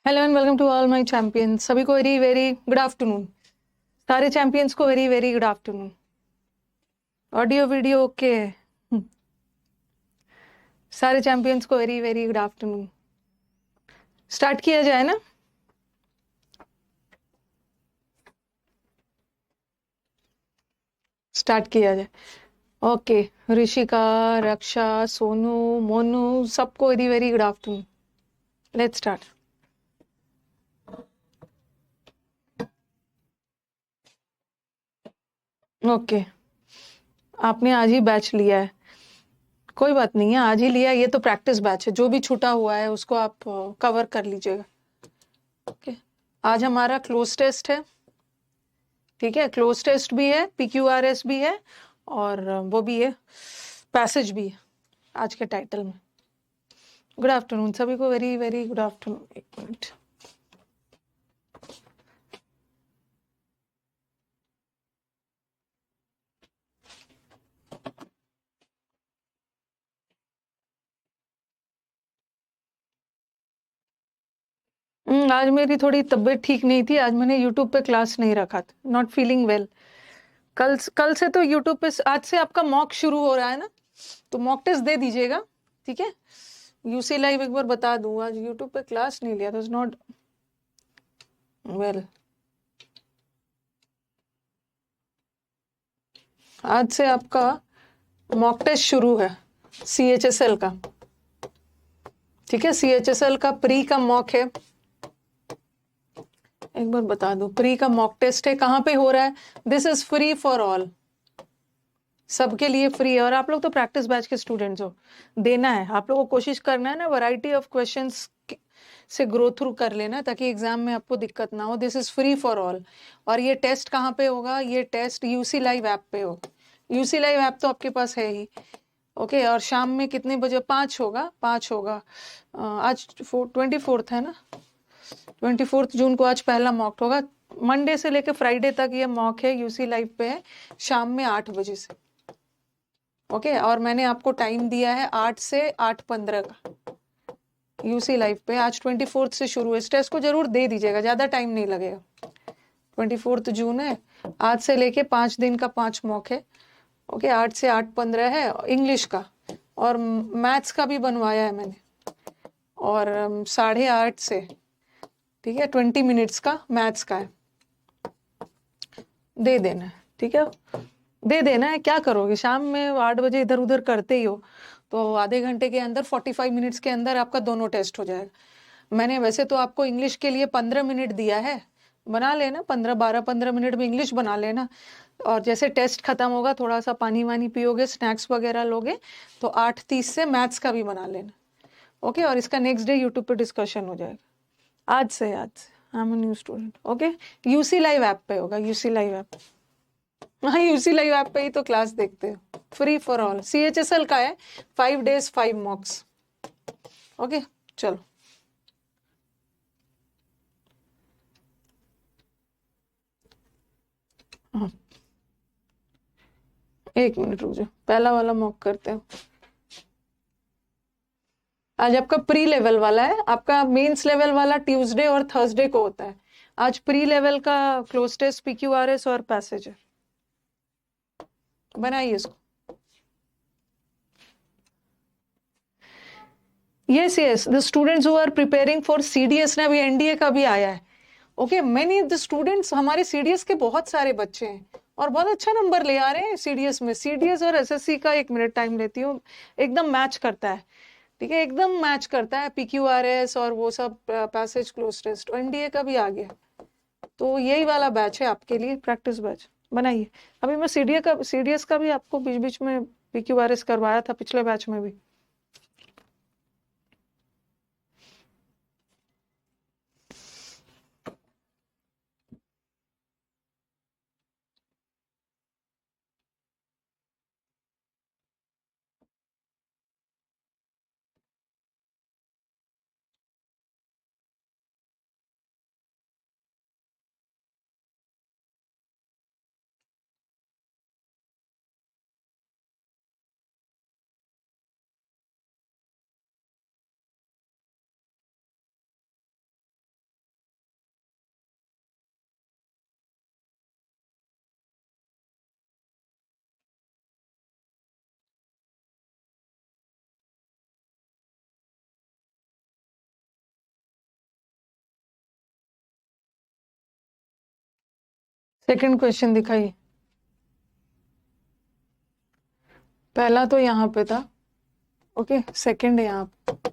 Hello and welcome to all my champions. सभी को very very good afternoon. सारे champions को very very good afternoon. Audio video okay? सारे champions को very very good afternoon. Start किया जाए ना? स्टार्ट किया जाए। ओके, ऋषिका, रक्षा, सोनू, मोनू, सबको very very good afternoon. Let's start. Okay, आपने आज ही बैच लिया है, कोई बात नहीं है, आज ही लिया। ये तो प्रैक्टिस बैच है, जो भी छूटा हुआ है उसको आप कवर कर लीजिएगा। ओके, आज हमारा क्लोज टेस्ट है, ठीक है? क्लोज टेस्ट भी है, PQRS भी है, और वो भी है, पैसेज भी है आज के टाइटल में। गुड आफ्टरनून सभी को, वेरी वेरी गुड आफ्टरनून। एक मिनट, आज मेरी थोड़ी तबीयत ठीक नहीं थी, आज मैंने यूट्यूब पे क्लास नहीं रखा था, नॉट फीलिंग वेल। कल से तो यूट्यूब पे, आज से आपका मॉक शुरू हो रहा है ना, तो मॉक टेस्ट दे दीजिएगा, ठीक है? यूसी लाइव एक बार बता दूं, आज यूट्यूब पे क्लास नहीं लिया, तो नॉट वेल। आज से आपका मॉक टेस्ट शुरू है CHSL का, ठीक है? CHSL का प्री का मॉक है, एक बार बता दूं, प्री का मॉक टेस्ट है। कहाँ पे हो रहा है? This is free for all, सबके लिए फ्री है। और आप लोग तो प्रैक्टिस बैच के स्टूडेंट्स हो, देना है आप लोगों को, कोशिश करना है ना, वैरायटी ऑफ क्वेश्चंस से ग्रो थ्रू कर लेना, ताकि एग्जाम में आपको दिक्कत ना हो। This is free for all. और ये टेस्ट कहाँ पे होगा? ये टेस्ट यूसी लाइव ऐप पे हो। यूसी लाइव ऐप तो आपके पास है ही, ओके? और शाम में कितने बजे? 5 होगा, 5 होगा। आज 24 है ना, 24 जून को आज पहला मॉक होगा। मंडे से लेकर फ्राइडे तक ये मॉक है, यूसी लाइव पे है, शाम में 8 बजे से, ओके? और मैंने आपको टाइम दिया है 8 से 8:15 का, यूसी लाइव पे। आज 24 से शुरू है, इस टेस्ट को जरूर दे दीजिएगा, ज्यादा टाइम नहीं लगेगा। 24 जून है, आज से लेके 5 दिन का 5 मॉक है, ओके? 8 से 8:15 है इंग्लिश का, और मैथ्स का भी बनवाया है मैंने, और 8:30 से, ठीक है, 20 मिनट्स का मैथ्स का है। दे देना है, ठीक है? दे देना है। क्या करोगे शाम में 8 बजे इधर उधर करते ही हो, तो आधे घंटे के अंदर, 45 मिनट्स के अंदर आपका दोनों टेस्ट हो जाएगा। मैंने वैसे तो आपको इंग्लिश के लिए 15 मिनट दिया है, बना लेना 15 मिनट में इंग्लिश बना लेना। और जैसे टेस्ट खत्म होगा, थोड़ा सा पानी वानी पियोगे, स्नैक्स वगैरह लोगे, तो 8:30 से मैथ्स का भी बना लेना, ओके? और इसका नेक्स्ट डे यूट्यूब पे डिस्कशन हो जाएगा। आज से I am a new student, okay? UC live app पे होगा, यूसी लाइव ऐप। हाँ, यूसी लाइव ऐप पे ही तो क्लास देखते हो, फ्री फॉर ऑल। CHSL का है, 5 days 5 मॉक्स, ओके? चलो, हाँ, एक मिनट रुक जाओ, पहला वाला मॉक करते हैं। आज आपका प्री लेवल वाला है, आपका मेंस लेवल वाला ट्यूसडे और थर्सडे को होता है। आज प्री लेवल का क्लोज टेस्ट, PQRS और पैसेज है। बनाइए इसको। Yes yes, the students who are preparing for CDS ने, अभी NDA का भी आया है, ओके? मैनी द स्टूडेंट्स, हमारे CDS के बहुत सारे बच्चे हैं और बहुत अच्छा नंबर ले आ रहे हैं CDS में। CDS और SSC का 1 मिनट टाइम लेती हूँ, एकदम मैच करता है, ठीक है? एकदम मैच करता है, PQRS और वो सब, पैसेज, क्लोज टेस्ट। NDA का भी आ गया, तो यही वाला बैच है आपके लिए, प्रैक्टिस बैच। बनाइए। अभी मैं CDS का भी आपको बीच बीच में PQRS करवाया था पिछले बैच में भी। सेकंड क्वेश्चन दिखाइए। पहला तो यहाँ पे था, ओके, सेकंड है यहाँ पे।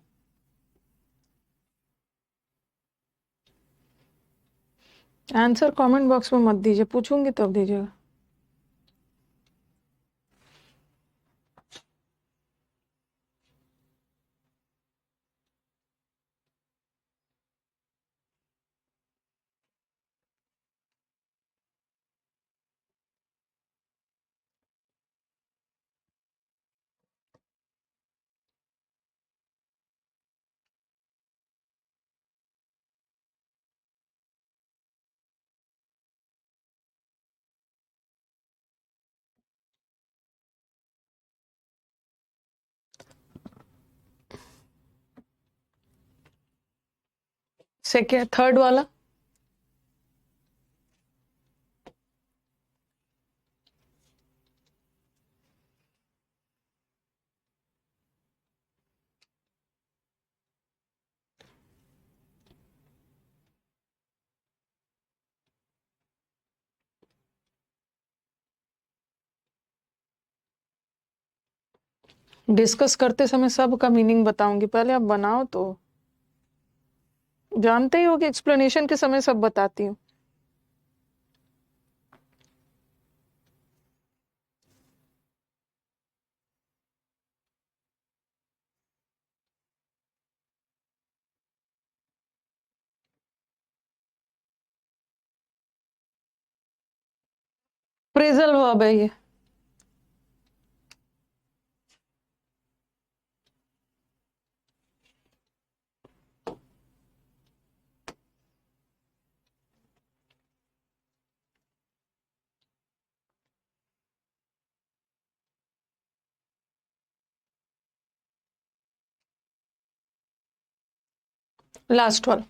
आंसर कमेंट बॉक्स में मत दीजिए, पूछूंगी तब दीजिएगा। सेकेंड, थर्ड वाला। डिस्कस करते समय सबका मीनिंग बताऊंगी, पहले आप बनाओ तो। जानते ही हो कि एक्सप्लेनेशन के समय सब बताती हूँ। फ्रेजल वर्ब है ये। लास्ट वाला।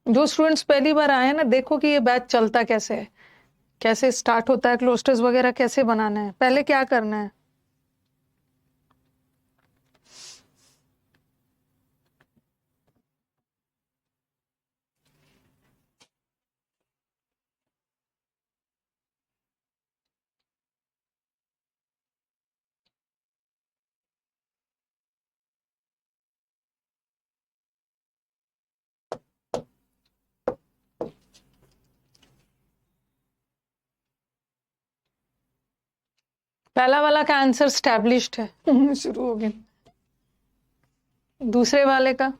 जो स्टूडेंट्स पहली बार आए हैं ना, देखो कि ये बैच चलता कैसे है, कैसे स्टार्ट होता है, क्लोस्टर्स वगैरह कैसे बनाना है, पहले क्या करना है। पहला वाला का आंसर स्टैब्लिश्ड है शुरू हो गया। दूसरे वाले का,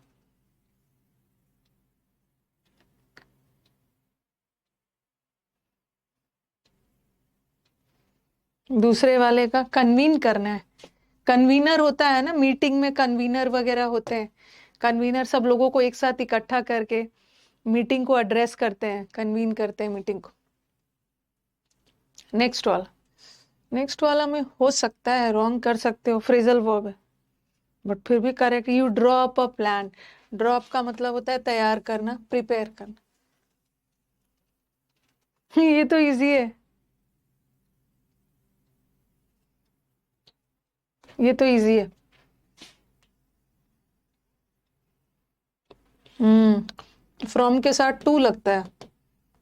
दूसरे वाले का कन्वीन करना है। कन्वीनर होता है ना, मीटिंग में कन्वीनर वगैरह होते हैं। कन्वीनर सब लोगों को एक साथ इकट्ठा करके मीटिंग को एड्रेस करते हैं, कन्वीन करते हैं मीटिंग को। नेक्स्ट वाला, नेक्स्ट वाला में हो सकता है रॉन्ग कर सकते हो, फ्रेजल वर्ब है बट फिर भी correct. You draw up a plan. Draw up का मतलब होता है तैयार करना, प्रिपेयर करना। ये तो इजी है, ये तो इजी है। फ्रॉम के साथ टू लगता है।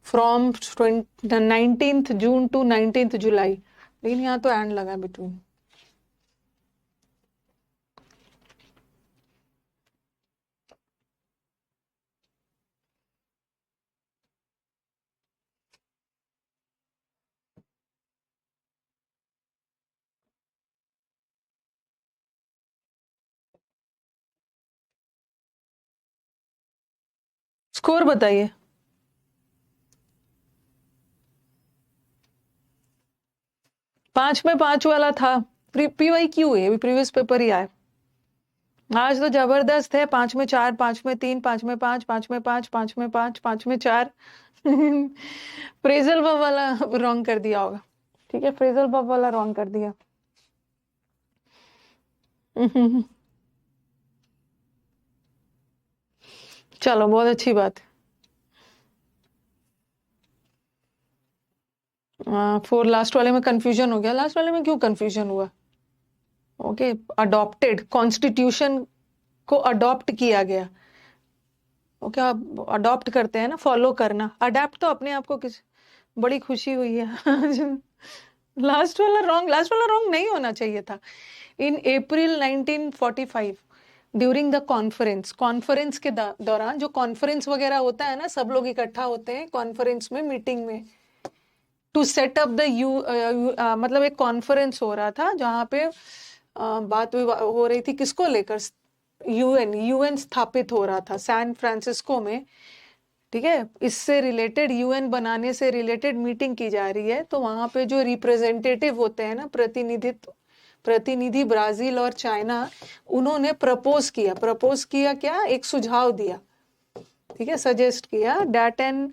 फ्रॉम 19 जून टू 19 जुलाई, लेकिन यहाँ तो एंड लगा बिटवीन। स्कोर बताइए। 5 में 5 वाला था। पीवाई क्यू है, अभी प्रीवियस पेपर ही आया। आज तो जबरदस्त है। 5 में 4, 5 में 3, 5 में 5, 5 में 5, 5 में 5, 5 में 4 फ्रेजल वर्ब वाला रॉन्ग कर दिया होगा। ठीक है, फ्रेजल वर्ब वाला रॉन्ग कर दिया। चलो, बहुत अच्छी बात है। 4 लास्ट वाले में कंफ्यूजन हो गया। लास्ट वाले में क्यों कंफ्यूजन हुआ? ओके, अडॉप्टेड, कॉन्स्टिट्यूशन को अडॉप्ट किया गया। वो क्या अडॉप्ट करते हैं ना, फॉलो करना। अडेप्ट तो अपने आप को किस बड़ी खुशी हुई है। लास्ट वाला रॉन्ग नहीं होना चाहिए था। इन अप्रैल 1945 ड्यूरिंग द कॉन्फ्रेंस के दौरान, जो कॉन्फ्रेंस वगैरह होता है ना, सब लोग इकट्ठा होते हैं कॉन्फ्रेंस में, मीटिंग में, टू सेट अप द मतलब एक कॉन्फ्रेंस हो रहा था जहाँ पे बात हो रही थी किसको लेकर, यूएन स्थापित हो रहा था सैन फ्रांसिस्को में। ठीक है, इससे रिलेटेड, यूएन बनाने से रिलेटेड मीटिंग की जा रही है। तो वहां पे जो रिप्रेजेंटेटिव होते हैं ना, प्रतिनिधि ब्राजील और चाइना, उन्होंने प्रपोज किया क्या, एक सुझाव दिया। ठीक है, सजेस्ट किया that an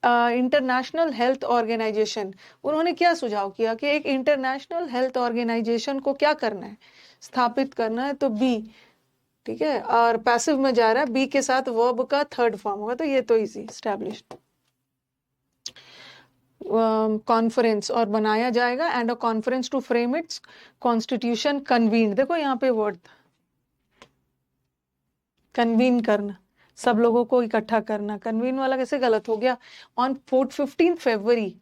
International Health Organization. उन्होंने क्या सुझाव किया कि एक इंटरनेशनल हेल्थ ऑर्गेनाइजेशन को क्या करना है, स्थापित करना है। तो बी, ठीक है, और पैसिव में जा रहा है, बी के साथ वर्ब का थर्ड फॉर्म होगा, तो ये तो इजी, स्टैब्लिश्ड कॉन्फ्रेंस और बनाया जाएगा, and a conference to frame its constitution convene. देखो यहाँ पे वर्ड कन्वीन करना, सब लोगों को इकट्ठा करना। कन्वीन वाला कैसे गलत हो गया। On 15 February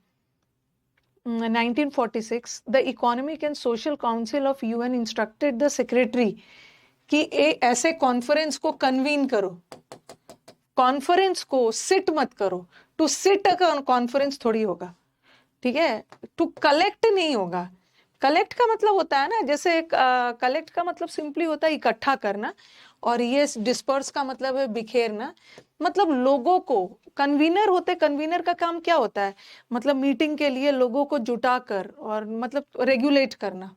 1946 the economic and social council of UN instructed the secretary कि ऐसे कॉन्फ्रेंस को कन्वीन करो। कॉन्फ्रेंस को सिट मत करो, टू सिट कॉन्फ्रेंस थोड़ी होगा, ठीक है, टू कलेक्ट नहीं होगा। कलेक्ट का मतलब होता है ना, जैसे कलेक्ट का मतलब सिंपली होता है इकट्ठा करना, और ये डिस्पर्स का मतलब है बिखेरना। मतलब लोगों को, कन्वीनर होते, कन्वीनर का काम क्या होता है, मतलब मीटिंग के लिए लोगों को जुटा कर और मतलब रेगुलेट करना।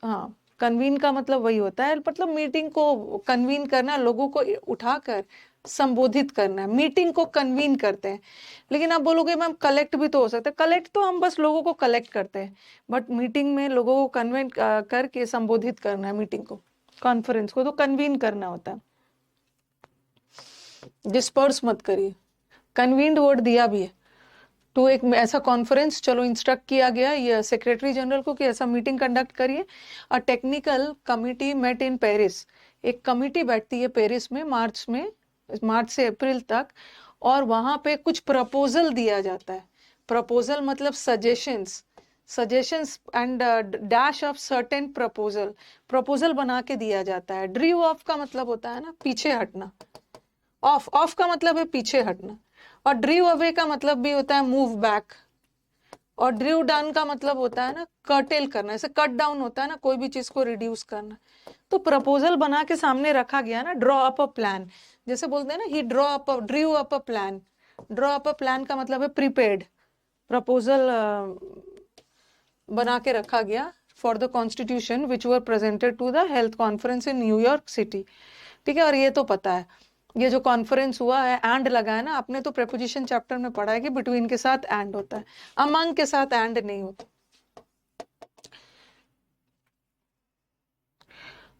हाँ, कन्वीन का मतलब वही होता है, मतलब मीटिंग को कन्वीन करना, लोगों को उठाकर संबोधित करना, मीटिंग को कन्वीन करते हैं। लेकिन आप बोलोगे मैम कलेक्ट भी तो हो सकता है। कलेक्ट तो हम बस लोगों को कलेक्ट करते हैं, बट मीटिंग में लोगों को कन्वेंट करके संबोधित करना है, मीटिंग को, कॉन्फ्रेंस को तो कन्वीन करना होता है। डिस्पर्स मत करिए, कन्वीन्ड वर्ड दिया भी है। तो एक ऐसा कॉन्फ्रेंस, चलो इंस्ट्रक्ट किया गया ये सेक्रेटरी जनरल को कि ऐसा मीटिंग कंडक्ट करिए। A technical committee met in Paris, एक कमिटी बैठती है पेरिस में, मार्च से अप्रैल तक, और वहां पे कुछ प्रपोजल दिया जाता है। प्रपोजल मतलब suggestions and dash of certain proposal बना के दिया जाता है। ड्रीव ऑफ का मतलब होता है ना पीछे हटना, ऑफ का मतलब है पीछे हटना, और ड्रीव अवे का मतलब भी होता है मूव बैक, और ड्रीव डाउन का मतलब होता है ना कर्टेल करना, जैसे कट डाउन होता है ना कोई भी चीज को रिड्यूस करना। तो प्रपोजल बना के सामने रखा गया ना, ड्रॉ अप अ प्लान, जैसे बोलते हैं ना he drew up a plan. Draw up a plan का मतलब है प्रीपेड। प्रपोजल बना के रखा गया for the constitution which were presented to the health conference in New York city. ठीक है, और ये तो पता है, ये जो कॉन्फ्रेंस हुआ है, एंड लगा है ना, आपने तो प्रेपोजिशन चैप्टर में पढ़ा है कि बिटवीन के साथ एंड होता है, अमंग के साथ एंड नहीं होता।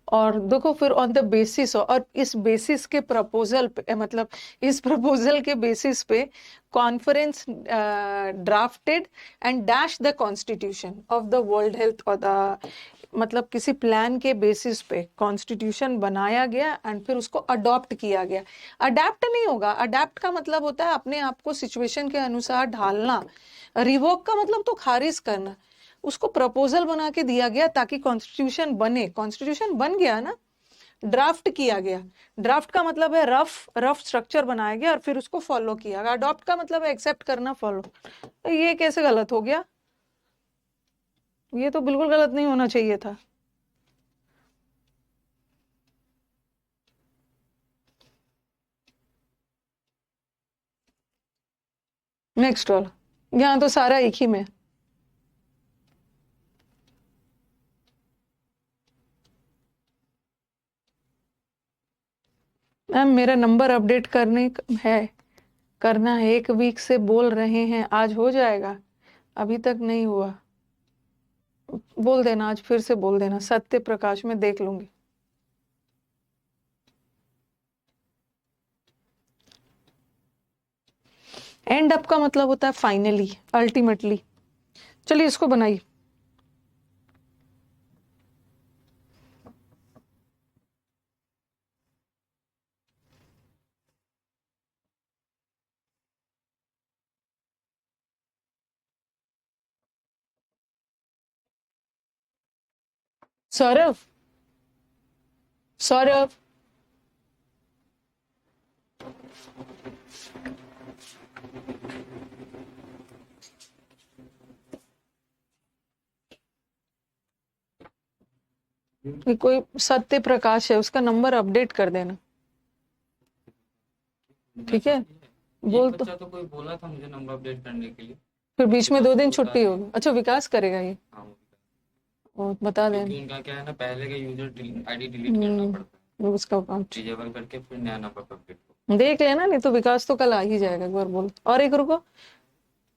और देखो फिर ऑन द बेसिस, और इस बेसिस के प्रपोजल पे, मतलब इस प्रपोजल के बेसिस पे conference drafted and dash the constitution of the world health, और द मतलब किसी प्लान के बेसिस पे कॉन्स्टिट्यूशन बनाया गया एंड फिर उसको अडॉप्ट किया गया। अडेप्ट नहीं होगा, अडेप्ट का मतलब होता है अपने आप को सिचुएशन के अनुसार ढालना। रिवोक का मतलब तो खारिज करना। उसको प्रपोजल बना के दिया गया ताकि कॉन्स्टिट्यूशन बने, कॉन्स्टिट्यूशन बन गया ना, ड्राफ्ट किया गया। ड्राफ्ट का मतलब है रफ स्ट्रक्चर बनाया गया और फिर उसको फॉलो किया गया। अडॉप्ट का मतलब है एक्सेप्ट करना, फॉलो। तो ये कैसे गलत हो गया, ये तो बिल्कुल गलत नहीं होना चाहिए था। नेक्स्ट वाला, यहाँ तो सारा एक ही में। मैम मेरा नंबर अपडेट है, करना है, 1 वीक से बोल रहे हैं, आज हो जाएगा, अभी तक नहीं हुआ। बोल देना, आज फिर से बोल देना, सत्य प्रकाश में देख लूंगी। एंड अप का मतलब होता है फाइनली, अल्टीमेटली। चलिए इसको बनाइए। सौरभ, सौरभ, ये कोई सत्य प्रकाश है, उसका नंबर अपडेट कर देना, ठीक है? बोल तो, बच्चा तो कोई बोला था मुझे नंबर अपडेट करने के लिए, फिर बीच में 2 दिन विकास को बता छुट्टी रहे होगी। हैं। अच्छा, विकास करेगा ये? हाँ, वो बता क्योंकि देना। उनका क्या है ना, पहले का यूजर आईडी डिलीट करना पड़ता उसका अकाउंट है, डिजेबल करके फिर नया नंबर अपडेट हो। देख लेना, नहीं तो विकास तो कल आ ही जाएगा, एक बार बोल। और एक रुको,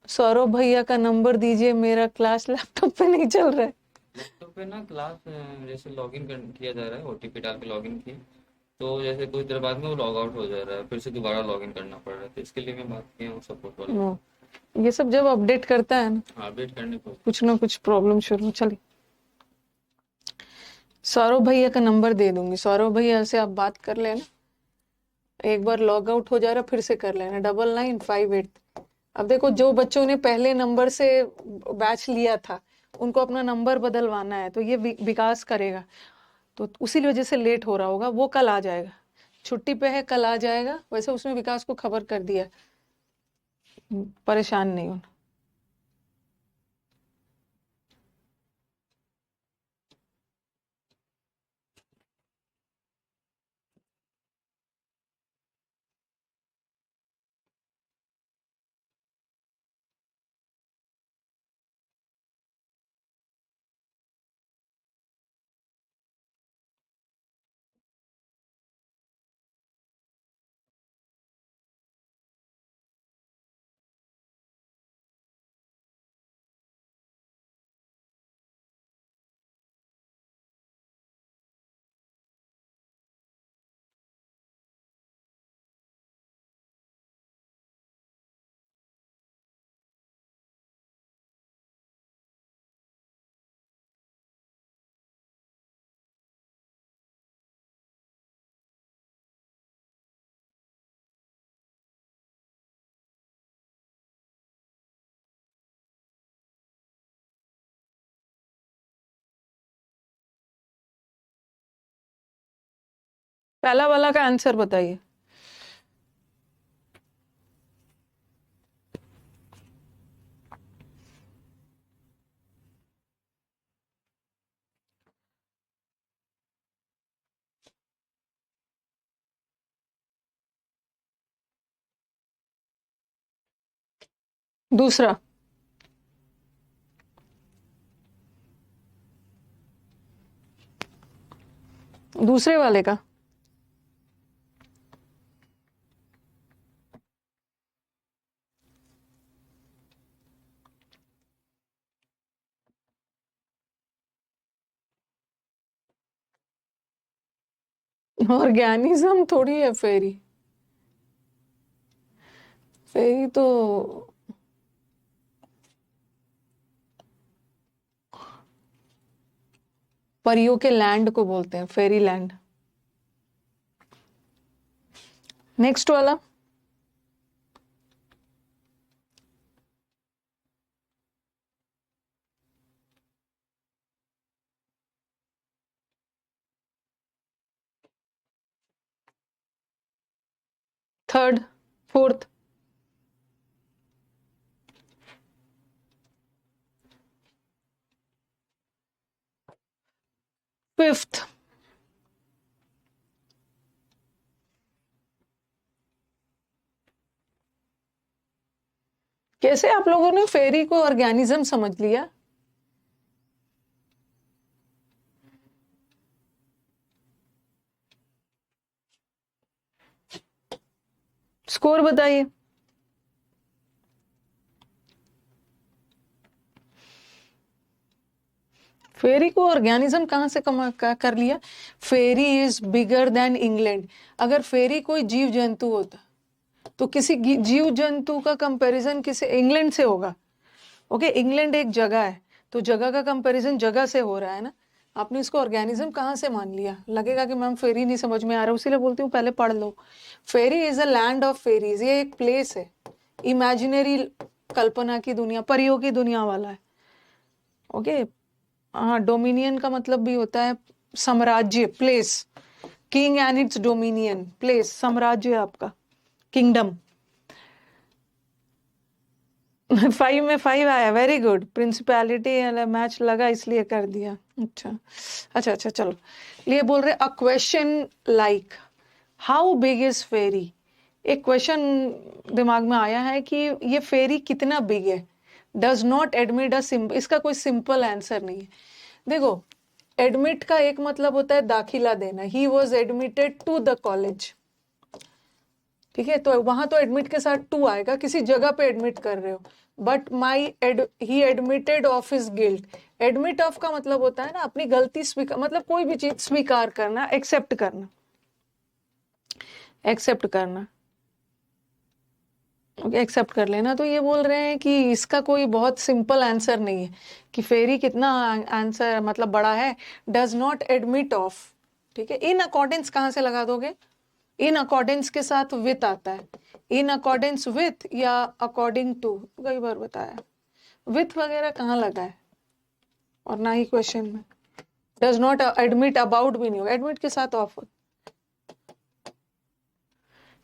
सौरभ भैया का नंबर दीजिए, मेरा क्लास लैपटॉप पे नहीं चल रहा है। लैपटॉप पे ना क्लास जैसे लॉगिन किया जा रहा है, ओटीपी डाल के लॉगिन किए, तो जैसे कुछ देर बाद में वो लॉग आउट हो जा रहा है, फिर से दोबारा लॉगिन करना पड़ रहा है, तो इसके लिए मैं बात किया हूँ सपोर्ट वाले से। ये सब जब अपडेट करता है ना, हाँ, अपडेट करने को कुछ ना कुछ प्रॉब्लम शुरू। चलिए, सौरभ भैया का नंबर दे दूंगी, सौरभ भैया से आप बात कर लेना, एक बार लॉग आउट हो जा रहा फिर से कर लेना, 9958। अब देखो, जो बच्चों ने पहले नंबर से बैच लिया था उनको अपना नंबर बदलवाना है, तो ये विकास करेगा, तो उसी वजह से लेट हो रहा होगा। वो कल आ जाएगा, छुट्टी पे है, कल आ जाएगा। वैसे उसने विकास को खबर कर दिया, परेशान नहीं होना। पहला वाला का आंसर बताइए। दूसरा, दूसरे वाले का ऑर्गेनिज्म थोड़ी है फेरी, फेरी तो परियों के लैंड को बोलते हैं, फेरी लैंड। नेक्स्ट वाला, थर्ड, फोर्थ, फिफ्थ। कैसे आप लोगों ने फेरी को ऑर्गेनिज्म समझ लिया? स्कोर बताइए। फेरी को ऑर्गेनिज्म कहां से कर लिया? फेरी इज बिगर देन इंग्लैंड। अगर फेरी कोई जीव जंतु होता तो किसी जीव जंतु का कंपैरिजन किसी इंग्लैंड से होगा। ओके, इंग्लैंड एक जगह है, तो जगह का कंपैरिजन जगह से हो रहा है ना। आपने इसको ऑर्गेनिज्म कहाँ से मान लिया? लगेगा कि मैम फेरी नहीं समझ में आ रहा, इसीलिए बोलती हूँ पहले पढ़ लो। Fairy is a land of fairies, ये एक प्लेस है, इमेजिनरी, कल्पना की दुनिया, परियों की दुनिया वाला है। ओके, हाँ, डोमिनियन का मतलब भी होता है साम्राज्य, place. King and it's dominion, place, साम्राज्य आपका, किंगडम। 5 में 5 आया, वेरी गुड। प्रिंसिपैलिटी मैच लगा इसलिए कर दिया। अच्छा अच्छा अच्छा, चलो। ये बोल रहे a question like how big is fairy. एक क्वेश्चन दिमाग में आया है कि ये फेरी कितना बिग है। Does not admit a simple, इसका कोई सिंपल आंसर नहीं है। देखो, एडमिट का एक मतलब होता है दाखिला देना। He was admitted to the college, ठीक है, तो वहां तो एडमिट के साथ टू आएगा, किसी जगह पे एडमिट कर रहे हो। But he admitted of his guilt. Admit of का मतलब होता है ना अपनी गलती स्वीकार, मतलब कोई भी चीज स्वीकार करना, एक्सेप्ट करना, एक्सेप्ट करना, एक्सेप्ट कर लेना। तो ये बोल रहे हैं कि इसका कोई बहुत सिंपल आंसर नहीं है कि फेरी कितना आंसर मतलब बड़ा है। डज नॉट एडमिट ऑफ, ठीक है। इन अकॉर्डेंस कहाँ से लगा दोगे? इन अकॉर्डेंस के साथ विथ आता है। इन अकॉर्डेंस विथ या अकॉर्डिंग टू, कई बार बताया। विथ वगैरह कहाँ लगा है, और ना ही क्वेश्चन में। डज नॉट एडमिट, अबाउट भी नहीं होगा, एडमिट के साथ ऑफ।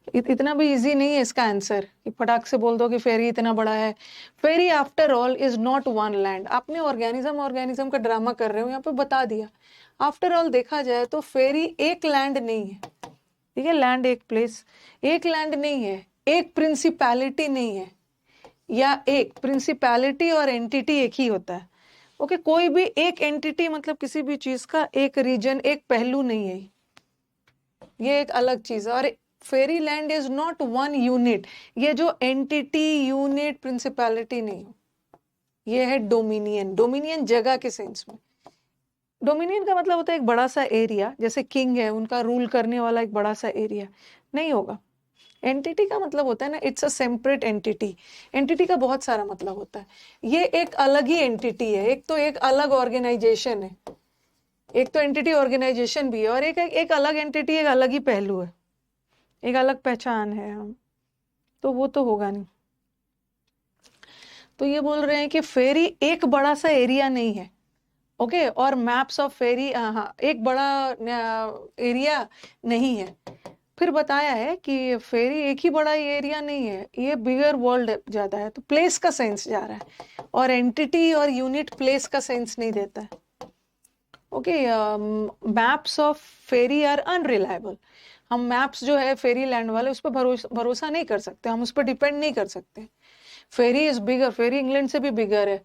इतना भी इजी नहीं है इसका आंसर कि फटाक से बोल दो कि फेरी इतना बड़ा है। Fairy after all is not one land. आपने ऑर्गेनिज्म का ड्रामा कर रहे हो, यहाँ पे बता दिया। आफ्टर ऑल देखा जाए तो फेरी एक लैंड नहीं है, ठीक है। लैंड एक प्लेस, एक लैंड नहीं है, एक प्रिंसिपैलिटी नहीं है, या एक प्रिंसिपैलिटी और एंटिटी एक ही होता है। ओके, कोई भी एक एंटिटी मतलब किसी भी चीज का एक रीजन, एक पहलू नहीं है, ये एक अलग चीज है। और फेरी land is not one unit. ये जो एंटिटी, यूनिट, प्रिंसिपैलिटी नहीं हो, ये है डोमिनियन। डोमिनियन जगह के सेंस में। डोमिनियन का मतलब होता है एक बड़ा सा एरिया, जैसे किंग है उनका रूल करने वाला एक बड़ा सा एरिया नहीं होगा। एंटिटी का मतलब होता है ना, it's a separate entity. Entity का बहुत सारा मतलब होता है। ये एक अलग ही एंटिटी है, एक तो एक अलग ऑर्गेनाइजेशन है, एक तो एंटिटी ऑर्गेनाइजेशन भी है, और एक अलग एंटिटी, एक अलग ही पहलू है, एक अलग पहचान है हम, तो वो तो होगा नहीं। तो ये बोल रहे हैं कि फेरी एक बड़ा सा एरिया नहीं है, ओके। और मैप्स ऑफ फेरी, हाँ, एक बड़ा एरिया नहीं है। फिर बताया है कि फेरी एक ही बड़ा एरिया नहीं है, ये बिगर वर्ल्ड ज्यादा है, तो प्लेस का सेंस जा रहा है, और एंटिटी और यूनिट प्लेस का सेंस नहीं देता है। Okay, maps of ferry are unreliable. हम मैप्स जो है फेरी लैंड वाले, उस पर भरोसा नहीं कर सकते, हम उस पर डिपेंड नहीं कर सकते। फेरी इज बिगर, फेरी इंग्लैंड से भी बिगर है,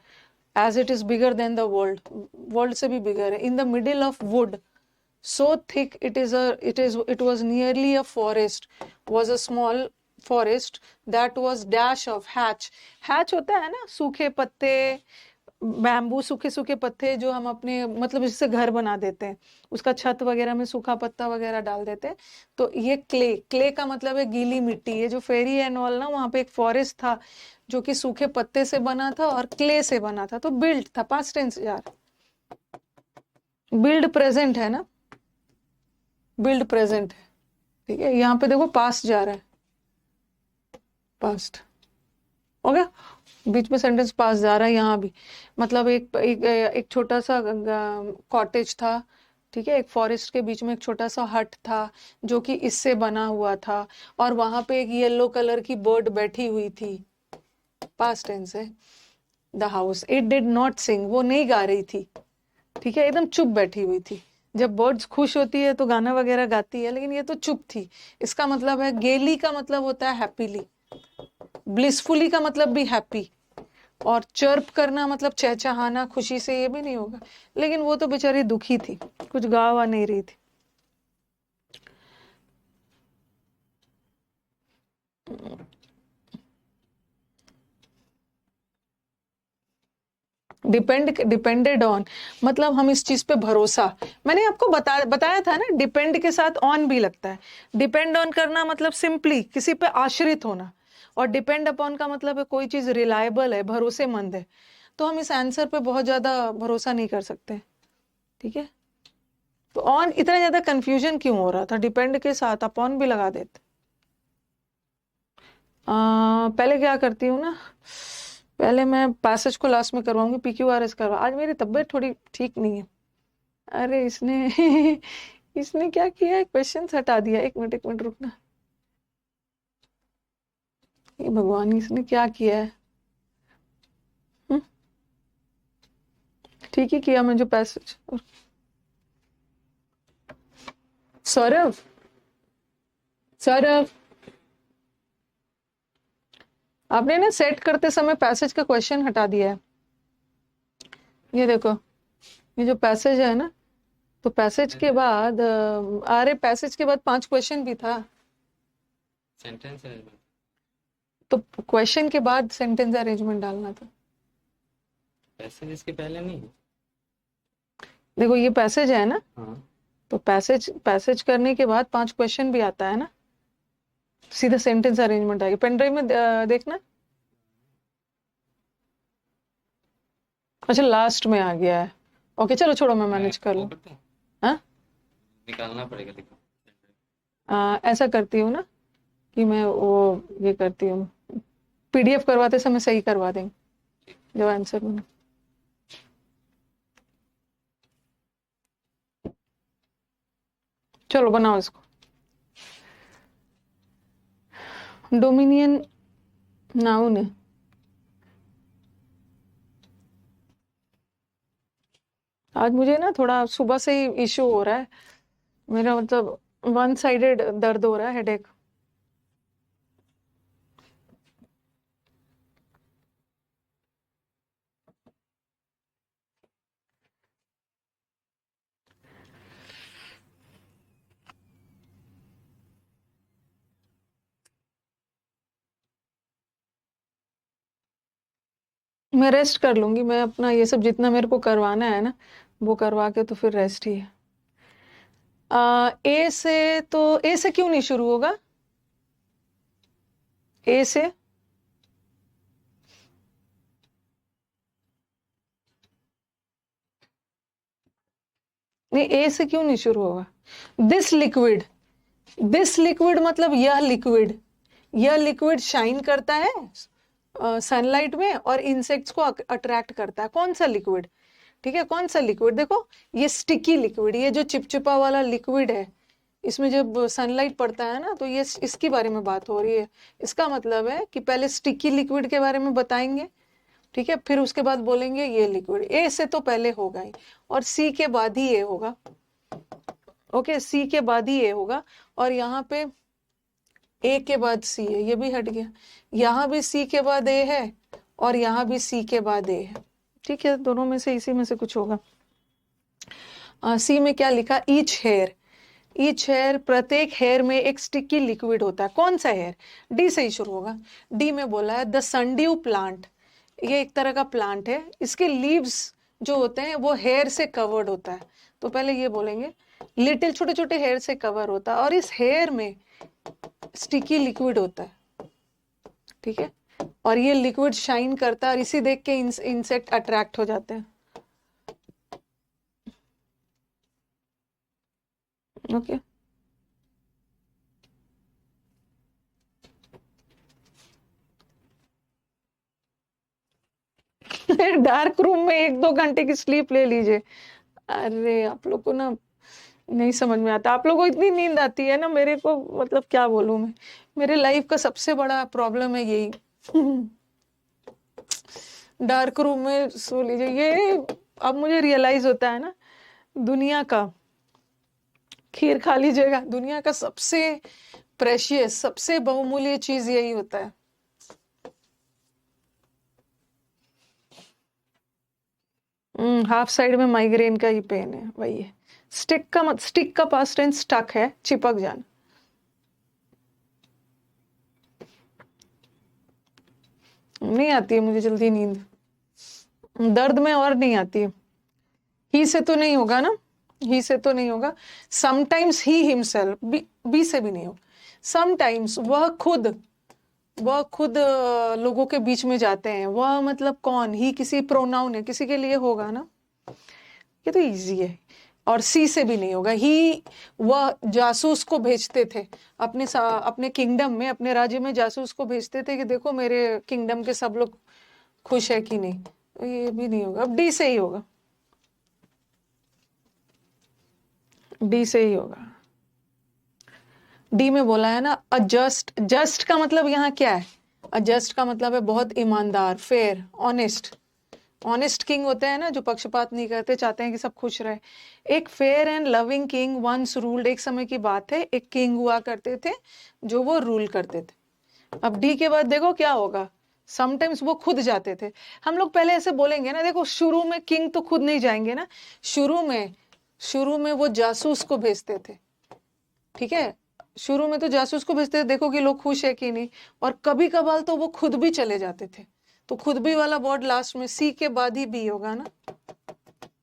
as it is bigger than the world, world से भी बिगर है। In the middle of wood, so thick it was nearly a forest, was a small forest that was dash of hatch होता है ना, सूखे पत्ते, bamboo, सूखे सूखे पत्ते जो हम अपने मतलब इससे घर बना देते हैं, उसका छत वगैरह में सूखा पत्ता वगैरह डाल देते हैं। तो ये क्ले का मतलब है गीली मिट्टी। ये जो फेरी एंड ऑल ना, वहां पे एक फॉरेस्ट था जो कि सूखे पत्ते से बना था और क्ले से बना था, तो बिल्ड था, पास्ट टेंस यार, बिल्ड प्रेजेंट है ना, बिल्ड प्रेजेंट है, ठीक है। यहाँ पे देखो पास्ट जा रहा है, पास्ट हो गया, बीच में सेंटेंस पास जा रहा है। यहाँ भी मतलब एक छोटा सा कॉटेज था, ठीक है, एक फॉरेस्ट के बीच में एक छोटा सा हट था जो कि इससे बना हुआ था, और वहां पे एक येलो कलर की बर्ड बैठी हुई थी, पास्ट टेंस है। The house, it did not sing, वो नहीं गा रही थी, ठीक है, एकदम चुप बैठी हुई थी। जब बर्ड्स खुश होती है तो गाना वगैरह गाती है, लेकिन ये तो चुप थी। इसका मतलब है गेली का मतलब होता है हैप्पीली, ब्लिसफुली का मतलब भी हैप्पी, और चर्प करना मतलब चहचहाना खुशी से, ये भी नहीं होगा। लेकिन वो तो बेचारी दुखी थी, कुछ गा वा नहीं रही थी। डिपेंडेड ऑन मतलब हम इस चीज पे भरोसा, मैंने आपको बताया था ना, डिपेंड के साथ ऑन भी लगता है। डिपेंड ऑन करना मतलब सिंपली किसी पे आश्रित होना, और डिपेंड अपॉन का मतलब है कोई चीज रिलायबल है, भरोसेमंद है। तो हम इस आंसर पे बहुत ज्यादा भरोसा नहीं कर सकते, ठीक है। तो ऑन इतना ज्यादा कंफ्यूजन क्यों हो रहा था, डिपेंड के साथ अपॉन भी लगा देते। पहले क्या करती हूँ ना, पहले मैं पैसेज को लास्ट में करवाऊंगी, PQRS करवा। आज मेरी तबीयत थोड़ी ठीक नहीं है। अरे इसने इसने क्या किया है, क्वेश्चन हटा दिया। एक मिनट रुकना। ये भगवान, इसने क्या किया है? हम्म, ठीक ही किया मैं जो पैसेज। सौरभ, सौरभ, आपने ना सेट करते समय पैसेज का क्वेश्चन हटा दिया है। ये देखो, ये जो पैसेज है ना, तो पैसेज के बाद अरे पैसेज के बाद 5 क्वेश्चन भी था, सेंटेंस अरेंजमेंट। तो क्वेश्चन के बाद सेंटेंस अरेंजमेंट डालना था। पैसेज इसके पहले नहीं। देखो ये पैसेज है ना, हाँ तो पैसेज पैसेज करने के बाद 5 क्वेश्चन भी आता है ना, सीधा सेंटेंस अरेंजमेंट आएगा। पेन ड्राइव में देखना। अच्छा लास्ट में आ गया है। ओके चलो छोड़ो, मैं मैनेज कर वो लूँ। करते हैं, हाँ, निकालना पड़ेगा देखो। ऐसा करती हूँ ना कि मैं वो ये करती हूँ, PDF करवाते समय सही करवा देंगे जो आंसर में। चलो बनाओ इसको। डोमिनियन नाउन है। आज मुझे ना थोड़ा सुबह से ही इश्यू हो रहा है, मेरा मतलब वन साइडेड दर्द हो रहा है, हेडेक। मैं रेस्ट कर लूंगी, मैं अपना ये सब जितना मेरे को करवाना है ना वो करवा के तो फिर रेस्ट ही है। ए से, तो ए से क्यों नहीं शुरू होगा? ए से नहीं, ए से क्यों नहीं शुरू होगा? दिस लिक्विड, दिस लिक्विड मतलब यह लिक्विड, यह लिक्विड शाइन करता है सनलाइट में और इंसेक्ट्स को अट्रैक्ट करता है। कौन सा लिक्विड? ठीक है, कौन सा लिक्विड? देखो ये स्टिकी लिक्विड, ये जो चिपचिपा वाला लिक्विड है, इसमें जब सनलाइट पड़ता है ना तो ये इसके बारे में बात हो रही है। इसका मतलब है कि पहले स्टिकी लिक्विड के बारे में बताएंगे, ठीक है, फिर उसके बाद बोलेंगे ये लिक्विड। ए से तो पहले होगा ही, और सी के बाद ही ए होगा। ओके, सी के बाद ही ए होगा, और यहाँ पे ए के बाद सी है, ये भी हट गया। यहाँ भी सी के बाद ए है और यहाँ भी सी के बाद ए है। ठीक है, दोनों में से इसी में से कुछ होगा। सी में क्या लिखा? ईच हेयर, ईच हेयर, प्रत्येक हेयर में एक स्टिकी लिक्विड होता है। कौन सा हेयर? डी से ही शुरू होगा। डी में बोला है द सनड्यू प्लांट, ये एक तरह का प्लांट है, इसके लीव्स जो होते हैं वो हेयर से कवर्ड होता है। तो पहले ये बोलेंगे लिटिल, छोटे छोटे हेयर से कवर होता है, और इस हेयर में स्टिकी लिक्विड होता है। ठीक है, और ये लिक्विड शाइन करता है और इसी देख के इंसेक्ट अट्रैक्ट हो जाते हैं। ओके डार्क रूम में 1-2 घंटे की स्लीप ले लीजिए। अरे आप लोग को ना नहीं समझ में आता, आप लोगों को इतनी नींद आती है ना, मेरे को मतलब क्या बोलूं मैं, मेरे लाइफ का सबसे बड़ा प्रॉब्लम है यही। डार्क रूम में सो लीजिए। ये अब मुझे रियलाइज होता है ना, दुनिया का, खीर खा लीजिएगा, दुनिया का सबसे प्रेशियस, सबसे बहुमूल्य चीज यही होता है। हाफ साइड में माइग्रेन का ही पेन है, वही है। स्टिक का मत, स्टिक का पास्ट टेंस स्टक है, चिपक जाना। नहीं आती है मुझे जल्दी नींद, दर्द में और नहीं आती है। ही से तो नहीं होगा ना, ही से तो नहीं होगा। समटाइम्स ही हिमसेल्फ, बी से भी नहीं होगा। समटाइम्स वह खुद लोगों के बीच में जाते हैं। वह मतलब कौन? ही किसी प्रोनाउन है, किसी के लिए होगा ना, ये तो इजी है। और सी से भी नहीं होगा। ही, वह जासूस को भेजते थे अपने किंगडम में, अपने राज्य में जासूस को भेजते थे कि देखो मेरे किंगडम के सब लोग खुश है कि नहीं, तो ये भी नहीं होगा, अब डी से ही होगा, डी से ही होगा। डी में बोला है ना अजस्ट, जस्ट का मतलब यहाँ क्या है, अजस्ट का मतलब है बहुत ईमानदार, फेयर, ऑनेस्ट। ऑनेस्ट किंग होते हैं ना जो पक्षपात नहीं करते, चाहते हैं कि सब खुश रहे। एक fair and loving king once ruled, एक समय की बात है एक किंग हुआ करते थे जो वो रूल करते थे। अब डी के बाद देखो क्या होगा, समटाइम्स वो खुद जाते थे। हम लोग पहले ऐसे बोलेंगे ना, देखो शुरू में किंग तो खुद नहीं जाएंगे ना, शुरू में वो जासूस को भेजते थे, ठीक है, शुरू में तो जासूस को भेजते थे, देखो कि लोग खुश है कि नहीं, और कभी कभार तो वो खुद भी चले जाते थे। तो खुद भी वाला वर्ड लास्ट में, सी के बाद ही बी होगा ना,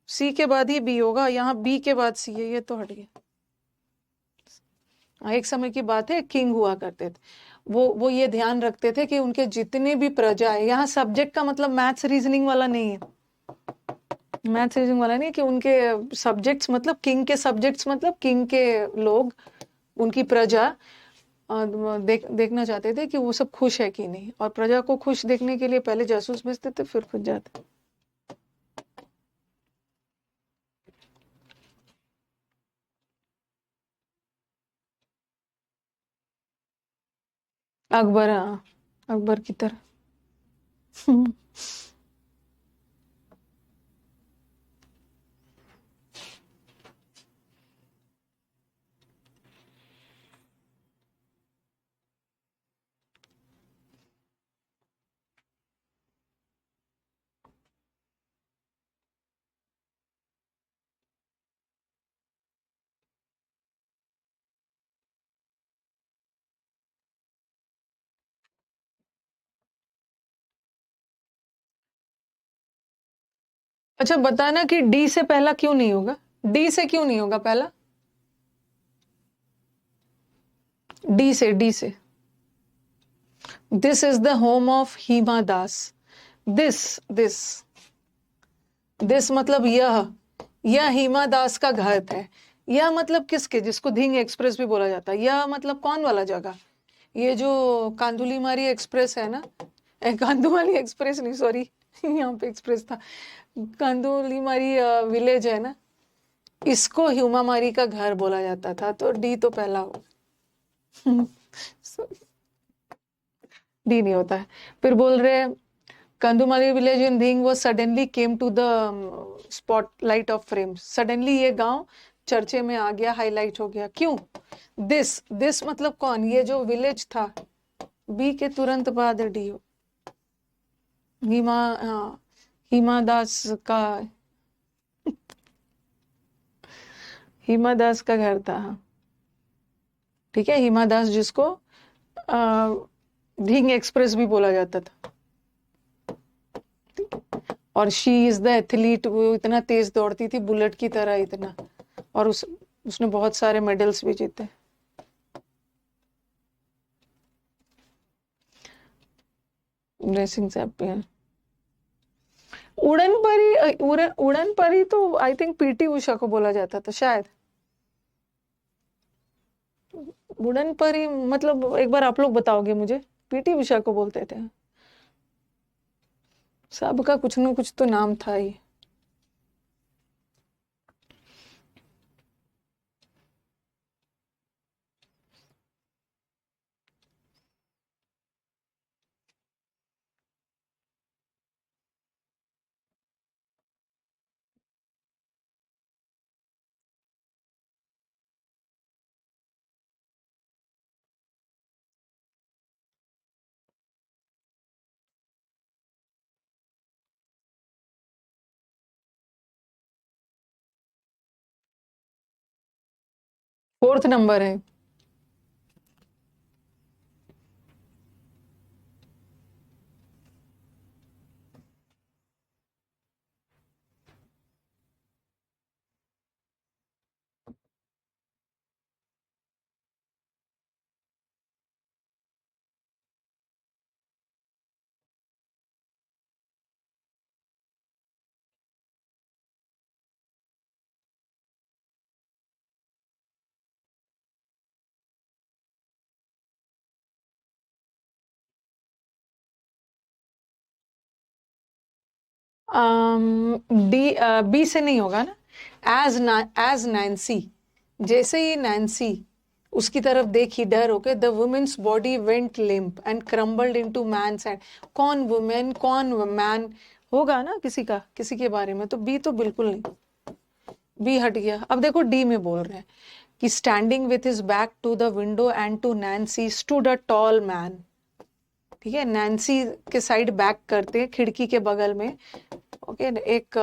सी के बाद ही बी होगा, यहाँ बी के बाद सी है, ये तो हट गया। एक समय की बात है किंग हुआ करते थे, वो ये ध्यान रखते थे कि उनके जितने भी प्रजा है, यहाँ सब्जेक्ट का मतलब मैथ्स रीजनिंग वाला नहीं है, मैथ्स रीजनिंग वाला नहीं, कि उनके सब्जेक्ट्स मतलब किंग के सब्जेक्ट्स मतलब किंग के लोग, उनकी प्रजा देखना चाहते थे कि वो सब खुश है कि नहीं, और प्रजा को खुश देखने के लिए पहले जासूस भेजते थे फिर खुद जाते। अकबर, हाँ, अकबर की तरह। अच्छा बताना कि डी से पहला क्यों नहीं होगा, डी से क्यों नहीं होगा पहला, डी से this is the home of Hima Das, this this मतलब यह हिमा दास का घर है। यह मतलब किसके, जिसको धिंग एक्सप्रेस भी बोला जाता है, यह मतलब कौन वाला जगह, ये जो कांदुलीमारी एक्सप्रेस है ना, कांदुमाली एक्सप्रेस नहीं, सॉरी, यहाँ पे एक्सप्रेस था, कांदुलीमारी विलेज है ना, इसको ह्यूमामारी का घर बोला जाता था, तो डी तो पहला हो। डी नहीं होता है। फिर बोल रहे कंदुमाली विलेज इन धिंग वो suddenly came to the spotlight of frame, suddenly ये गांव चर्चे में आ गया, हाईलाइट हो गया, क्यों, दिस मतलब कौन, ये जो विलेज था, बी के तुरंत बाद डी हो, हिमा, हाँ, हिमा दास का, हिमा दास का घर था, हाँ, ठीक है, हिमा दास जिसको धिंग एक्सप्रेस भी बोला जाता था, और शी इज द एथलीट, वो इतना तेज दौड़ती थी बुलेट की तरह इतना, और उसने बहुत सारे मेडल्स भी जीते। रेसिंग चैंपियन, उड़न परी तो आई थिंक पीटी उषा को बोला जाता था शायद, उड़न परी मतलब एक बार आप लोग बताओगे मुझे, पीटी उषा को बोलते थे, सबका कुछ न कुछ तो नाम था ही। फोर्थ नंबर है। डी, बी से नहीं होगा ना। एज नैन्सी, जैसे ही नैन्सी उसकी तरफ देखी डर होके, the women's body went limp and crumbled into man's hand. कौन वुमेन कौन मैन होगा ना किसी का, किसी के बारे में, तो बी तो बिल्कुल नहीं, बी हट गया। अब देखो डी में बोल रहे हैं कि standing with his back to the window and to Nancy stood a tall man. ठीक है, नैन्सी के साइड बैक करते हैं, खिड़की के बगल में, ओके, एक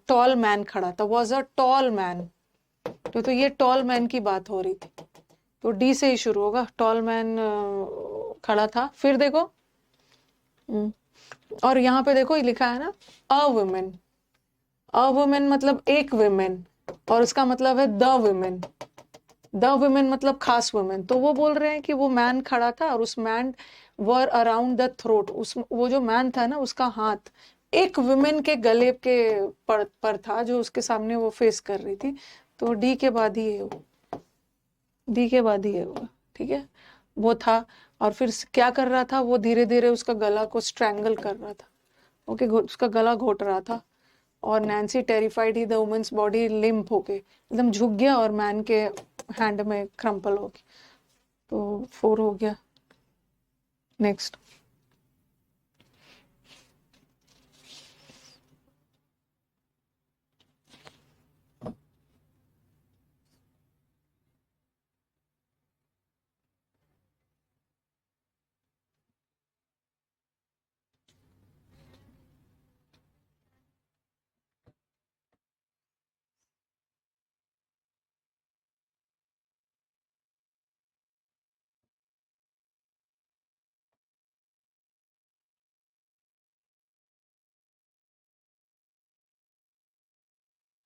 टॉल मैन खड़ा था, वॉज अ टॉल मैन। तो ये टॉल मैन की बात हो रही थी, तो डी से ही शुरू होगा, टॉल मैन खड़ा था। फिर देखो और यहाँ पे देखो ये लिखा है ना, अ वुमेन। अ वुमेन मतलब एक वुमेन, और उसका मतलब है द वुमेन। द वुमेन मतलब खास वुमेन। तो वो बोल रहे हैं कि वो मैन खड़ा था और उस man were around the throat, उस वो जो मैन था ना उसका हाथ एक वुमेन के गले के पर था, जो उसके सामने वो फेस कर रही थी। तो डी के बाद ही है, डी के बाद ही है वो। ठीक है, वो था, और फिर क्या कर रहा था वो, धीरे धीरे उसका गला को स्ट्रैंगल कर रहा था, ओके, उसका गला घोट रहा था। और नैन्सी टेरिफाइड ही द वुमेन्स बॉडी लिम्प होके एकदम झुक गया और मैन के हैंड में क्रम्पल हो गया। तो 4 हो गया। नेक्स्ट,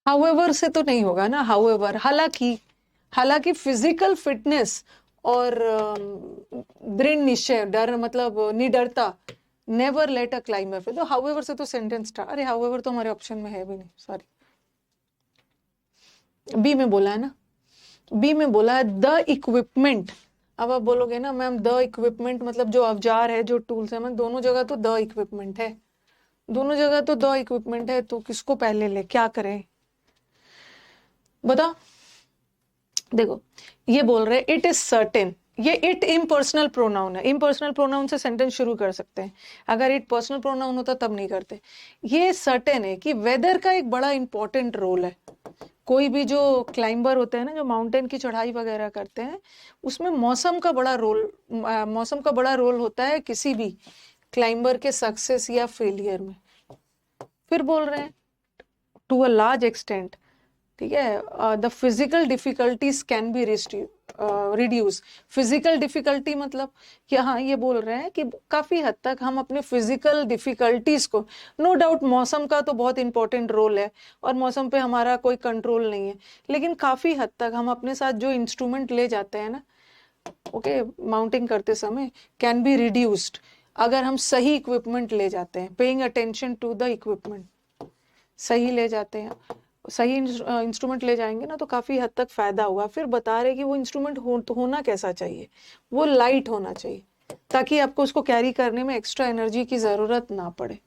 हाउएवर से तो नहीं होगा ना, हाउएवर, हालांकि, हालांकि फिजिकल फिटनेस और दृढ़ निश्चय, डर मतलब निडरता, never let a climber fail. तो हाउएवर से तो सेंटेंस था, अरे हाउएवर तो हमारे ऑप्शन में है भी नहीं, सॉरी। बी में बोला है ना, बी में बोला है द इक्विपमेंट। अब आप बोलोगे ना मैम द इक्विपमेंट मतलब जो औजार है, जो टूल्स है, मैं दोनों जगह तो द इक्विपमेंट है, दोनों जगह तो द इक्विपमेंट है, तो किसको पहले ले, क्या करें बताओ। देखो ये बोल रहे इट इज सर्टेन, ये इट इम्पर्सनल प्रोनाउन है, इम्पर्सनल प्रोनाउन से सेंटेंस शुरू कर सकते हैं, अगर इट पर्सनल प्रोनाउन होता तब नहीं करते। ये सर्टेन है कि वेदर का एक बड़ा इंपॉर्टेंट रोल है। कोई भी जो क्लाइंबर होते हैं ना, जो माउंटेन की चढ़ाई वगैरह करते हैं, उसमें मौसम का बड़ा रोल, मौसम का बड़ा रोल होता है किसी भी क्लाइंबर के सक्सेस या फेलियर में। फिर बोल रहे हैं टू अ लार्ज एक्सटेंट, ठीक है, the physical difficulties can be reduce. Physical difficulty मतलब यहाँ ये बोल रहे हैं कि काफी हद तक हम अपने फिजिकल डिफिकल्टीज को, नो डाउट मौसम का तो बहुत इंपॉर्टेंट रोल है और मौसम पे हमारा कोई कंट्रोल नहीं है, लेकिन काफी हद तक हम अपने साथ जो इंस्ट्रूमेंट ले जाते हैं ना, ओके, माउंटिंग करते समय, कैन बी रिड्यूस्ड अगर हम सही इक्विपमेंट ले जाते हैं, paying attention to the equipment, सही ले जाते हैं, सही इंस्ट्रूमेंट ले जाएंगे ना, तो काफी हद तक फायदा होगा। फिर बता रहे कि वो इंस्ट्रूमेंट होना कैसा चाहिए, वो लाइट होना चाहिए, ताकि आपको उसको कैरी करने में एक्स्ट्रा एनर्जी की जरूरत ना पड़े।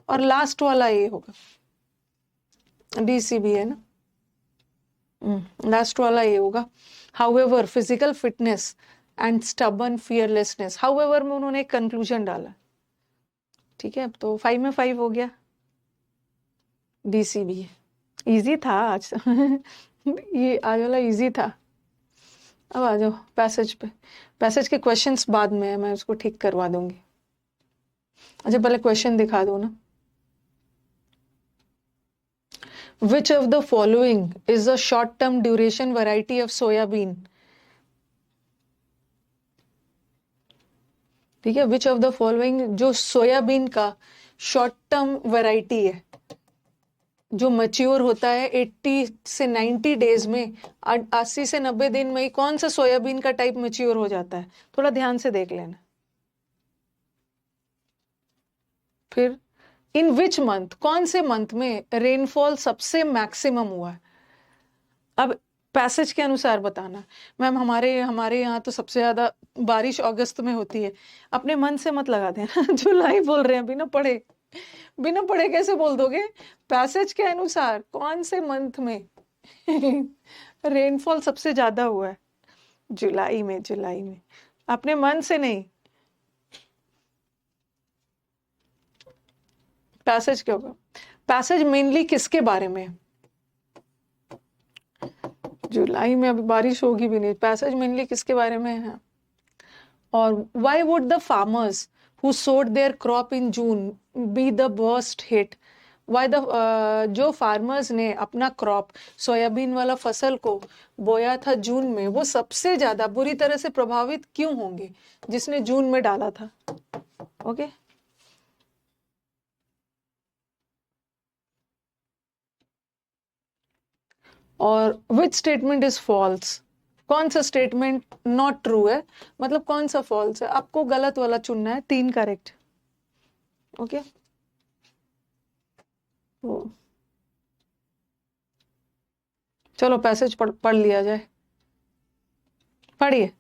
और लास्ट वाला ये होगा, डीसीबी है ना, लास्ट वाला ये होगा। However physical fitness and stubborn fearlessness, however में उन्होंने एक कंक्लूजन डाला, ठीक है, तो 5 में 5 हो गया, डीसीबी। इजी था आज ये आज वाला इजी था। अब आ जाओ पैसेज पे, पैसेज के क्वेश्चंस बाद में है, मैं उसको ठीक करवा दूंगी। अच्छा पहले क्वेश्चन दिखा दो ना। Which of the following is a short term duration variety of soybean? ठीक है, विच ऑफ द फॉलोइंग, जो सोयाबीन का शॉर्ट टर्म वैरायटी है, जो मैच्योर होता है 80 से 90 डेज में, 80 से 90 दिन में ही, कौन सा सोयाबीन का टाइप मैच्योर हो जाता है, थोड़ा ध्यान से देख लेना। फिर इन विच मंथ, कौन से मंथ में रेनफॉल सबसे मैक्सिमम हुआ है। अब पैसेज के अनुसार बताना, मैम हमारे हमारे यहाँ तो सबसे ज्यादा बारिश अगस्त में होती है, अपने मन से मत लगा देना जुलाई बोल रहे हैं अभी ना, पढ़े, बिना पढ़े कैसे बोल दोगे? पैसेज के अनुसार कौन से मंथ में रेनफॉल सबसे ज्यादा हुआ है? जुलाई में, जुलाई में, अपने मन से नहीं, पैसेज के ऊपर। पैसेज मेनली किसके बारे में? जुलाई में अभी बारिश होगी भी नहीं, पैसेज मेनली किसके बारे में है? और why would the farmers who sowed their crop in June be the worst hit? Why the जो फार्मर्स ने अपना क्रॉप, सोयाबीन वाला फसल को बोया था जून में, वो सबसे ज्यादा बुरी तरह से प्रभावित क्यों होंगे जिसने जून में डाला था? ओके और विच स्टेटमेंट इज फॉल्स? कौन सा स्टेटमेंट नॉट ट्रू है, मतलब कौन सा फॉल्स है? आपको गलत वाला चुनना है, 3 करेक्ट। ओके चलो पैसेज पढ़ लिया जाए, पढ़िए।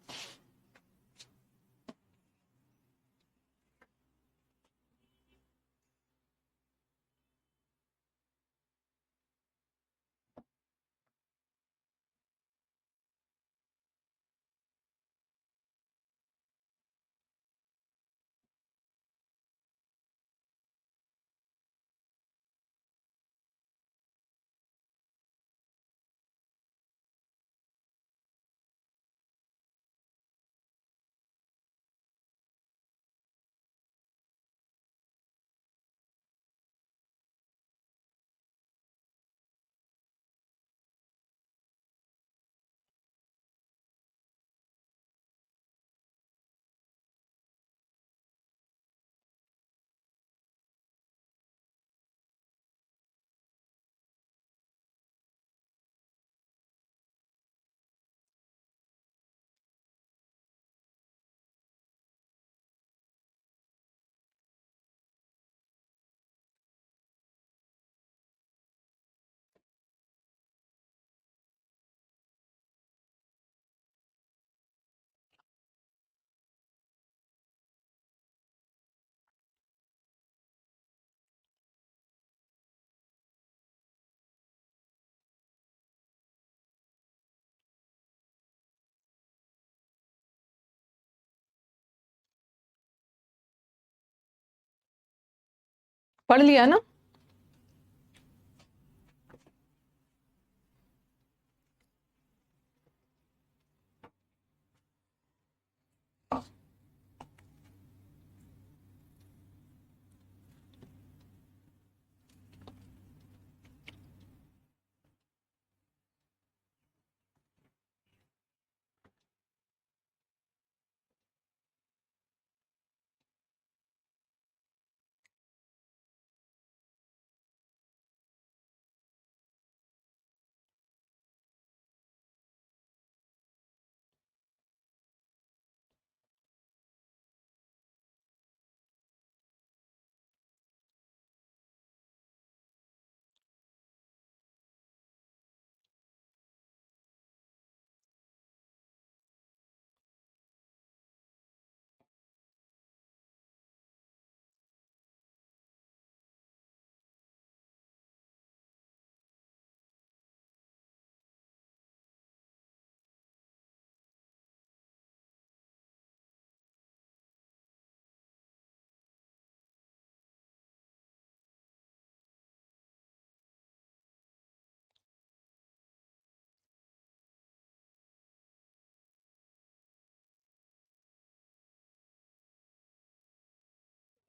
पढ़ लिया ना?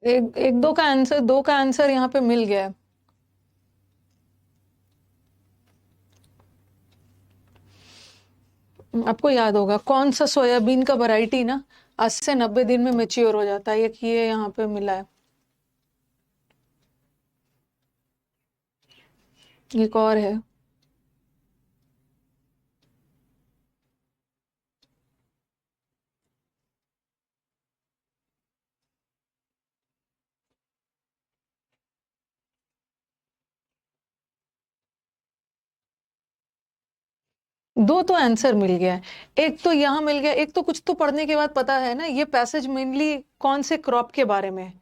एक एक दो का आंसर, दो का आंसर यहाँ पे मिल गया है। आपको याद होगा कौन सा सोयाबीन का वैरायटी ना 80 से 90 दिन में मेच्योर हो जाता है? एक ये यहाँ पे मिला है, एक और है। दो तो आंसर मिल गया है, एक तो यहाँ मिल गया, एक तो कुछ तो पढ़ने के बाद पता है ना ये पैसेज मेनली कौन से क्रॉप के बारे में है।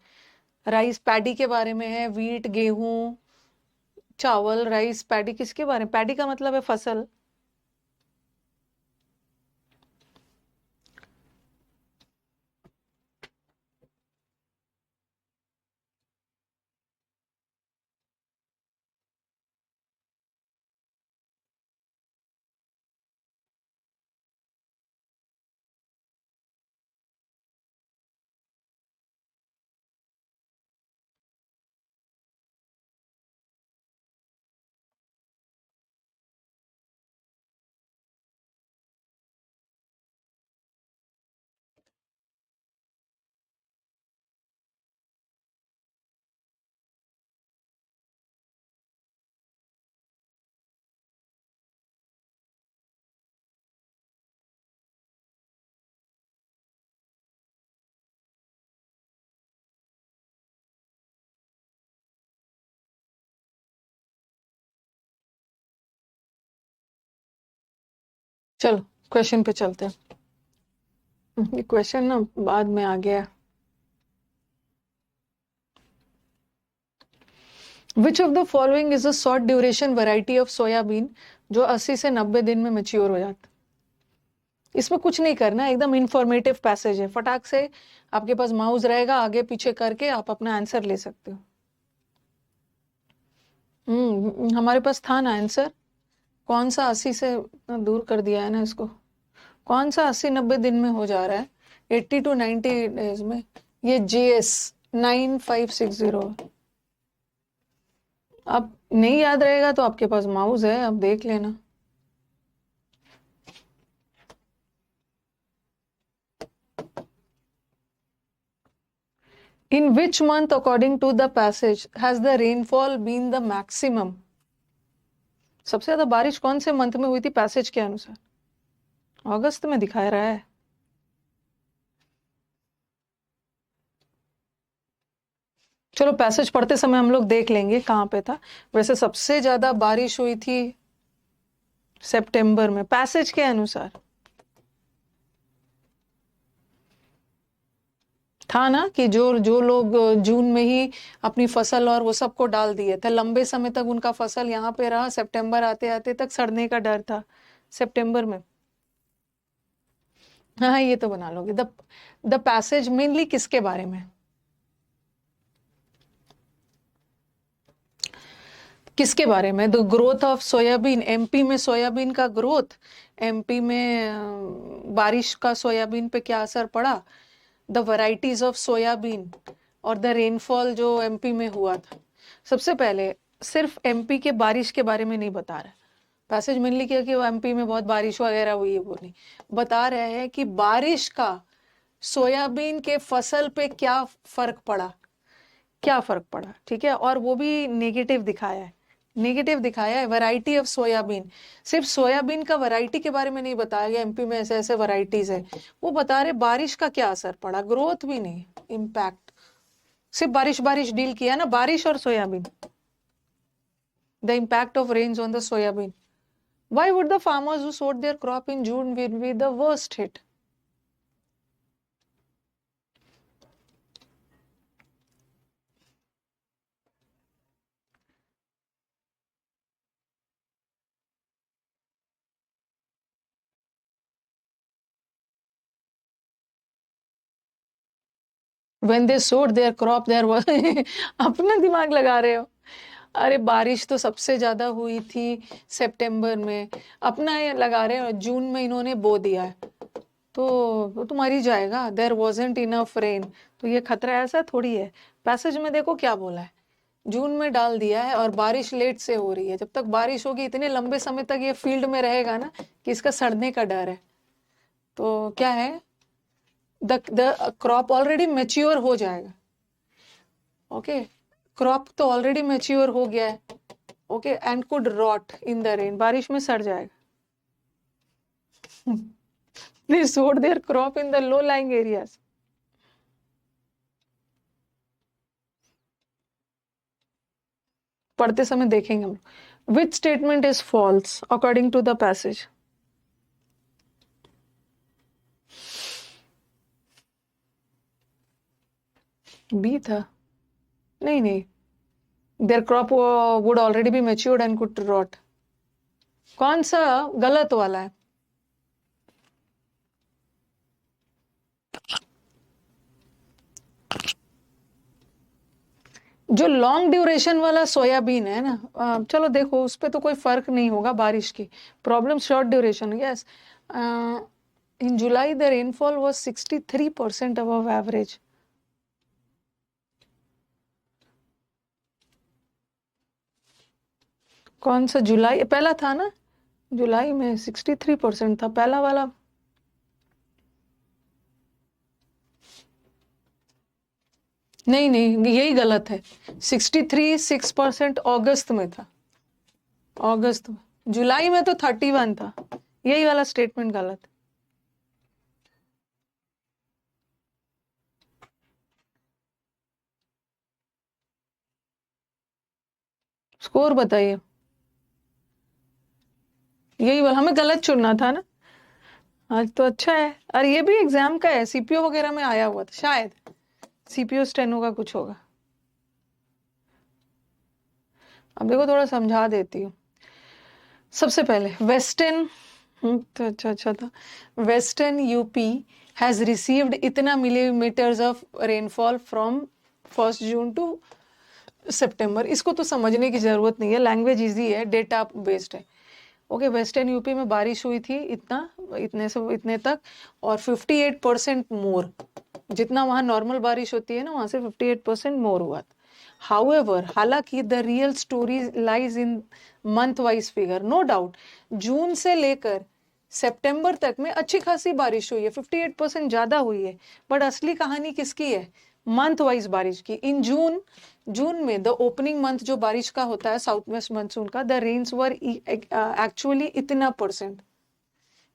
राइस पैडी के बारे में है, वीट गेहूं चावल राइस पैडी किसके बारे में? पैडी का मतलब है फसल। चलो क्वेश्चन पे चलते हैं। ये क्वेश्चन ना बाद में आ गया। Which of the following is a short duration variety of soybean जो 80 से 90 दिन में मैच्योर हो जाता? इसमें कुछ नहीं करना, एकदम इंफॉर्मेटिव पैसेज है, फटाक से आपके पास माउस रहेगा, आगे पीछे करके आप अपना आंसर ले सकते हो। हमारे पास था ना आंसर। कौन सा 80 से दूर कर दिया है ना इसको? कौन सा 80-90 दिन में हो जा रहा है? 80 to 90 डेज में। ये GS 9560। अब नहीं याद रहेगा तो आपके पास माउस है, अब देख लेना। In which month, according to the passage, has the rainfall been the maximum? सबसे ज्यादा बारिश कौन से मंथ में हुई थी पैसेज के अनुसार? अगस्त में दिखा रहा है। चलो पैसेज पढ़ते समय हम लोग देख लेंगे कहाँ पे था। वैसे सबसे ज्यादा बारिश हुई थी सितंबर में पैसेज के अनुसार। था ना कि जो जो लोग जून में ही अपनी फसल और वो सबको डाल दिए थे, लंबे समय तक उनका फसल यहाँ पे रहा, सितंबर आते आते तक सड़ने का डर था सितंबर में। हाँ ये तो बना लोगे। द पैसेज मेनली किसके बारे में? किसके बारे में? The growth of soybean, MP में सोयाबीन का ग्रोथ, एमपी में बारिश का सोयाबीन पे क्या असर पड़ा, द वैरायटीज ऑफ सोयाबीन और द रेनफॉल जो एमपी में हुआ था। सबसे पहले सिर्फ एमपी के बारिश के बारे में नहीं बता रहा पैसेज मेनली क्या कि वो एमपी में बहुत बारिश वगैरह हुई है, वो नहीं बता रहे हैं कि बारिश का सोयाबीन के फसल पे क्या फर्क पड़ा, क्या फर्क पड़ा। ठीक है, और वो भी नेगेटिव दिखाया है, नेगेटिव दिखाया है। वैरायटी ऑफ सोयाबीन, सिर्फ सोयाबीन का वैरायटी के बारे में नहीं बताया गया एमपी में ऐसे ऐसे वैरायटीज है, वो बता रहे बारिश का क्या असर पड़ा, ग्रोथ भी नहीं, इम्पैक्ट। सिर्फ बारिश बारिश डील किया ना, बारिश और soyabean. The impact of rains on the soyabean. Why would the farmers who sowed their crop in June will be the worst hit? When they sowed their crop there was अपना दिमाग लगा रहे हो। अरे बारिश तो सबसे ज्यादा हुई थी सितंबर में, अपना ये लगा रहे हो जून में इन्होंने बो दिया है तो तुम्हारी जाएगा। देयर वॉजेंट इनफ रेन, तो ये खतरा ऐसा थोड़ी है। पैसेज में देखो क्या बोला है, जून में डाल दिया है और बारिश लेट से हो रही है। जब तक बारिश होगी इतने लंबे समय तक ये फील्ड में रहेगा ना कि इसका सड़ने का डर है। तो क्या है, द क्रॉप ऑलरेडी मेच्योर हो जाएगा। ओके, क्रॉप तो ऑलरेडी मेच्योर हो गया है। Okay, and could rot in the rain, बारिश में सड़ जाएगा। They sowed their crop in the low-lying areas. पढ़ते समय देखेंगे हम। Which statement is false according to the passage? B था। नहीं नहीं, their crop would already be matured and could rot. कौन सा गलत वाला है? जो लॉन्ग ड्यूरेशन वाला सोयाबीन है ना, चलो देखो उस पे तो कोई फर्क नहीं होगा बारिश की, problem short duration. Yes, in July the rainfall was 63% above average. कौन सा जुलाई पहला था ना? जुलाई में 63% था पहला वाला। नहीं नहीं, यही गलत है। 63.6% अगस्त में था, अगस्त में। जुलाई में तो 31 था। यही वाला स्टेटमेंट गलत है। स्कोर बताइए। यही वाला हमें गलत चुनना था ना। आज तो अच्छा है। और ये भी एग्जाम का है, सीपीओ वगैरह में आया हुआ था शायद, सीपीओ स्टेनो का कुछ होगा। अब देखो थोड़ा समझा देती हूँ। सबसे पहले वेस्टर्न, तो अच्छा था। वेस्टर्न यूपी हैज रिसीव्ड इतना millimetres of rainfall from 1 June to September. इसको तो समझने की जरूरत नहीं है, लैंग्वेज इजी है, डेटा बेस्ड है। ओके, वेस्टर्न यूपी में बारिश हुई थी इतना, इतने से इतने तक, और 58% मोर। जितना वहाँ नॉर्मल बारिश होती है ना, वहाँ से 58% मोर हुआ था। हाउएवर, हालांकि the real story lies in month wise figure. No doubt June से लेकर सितंबर तक में अच्छी खासी बारिश हुई है, 58% ज्यादा हुई है। बट असली कहानी किसकी है? मंथ वाइज बारिश की। इन जून, जून में द ओपनिंग मंथ जो बारिश का होता है साउथ वेस्ट मानसून का, द रेन्स वर एक्चुअली इतना percent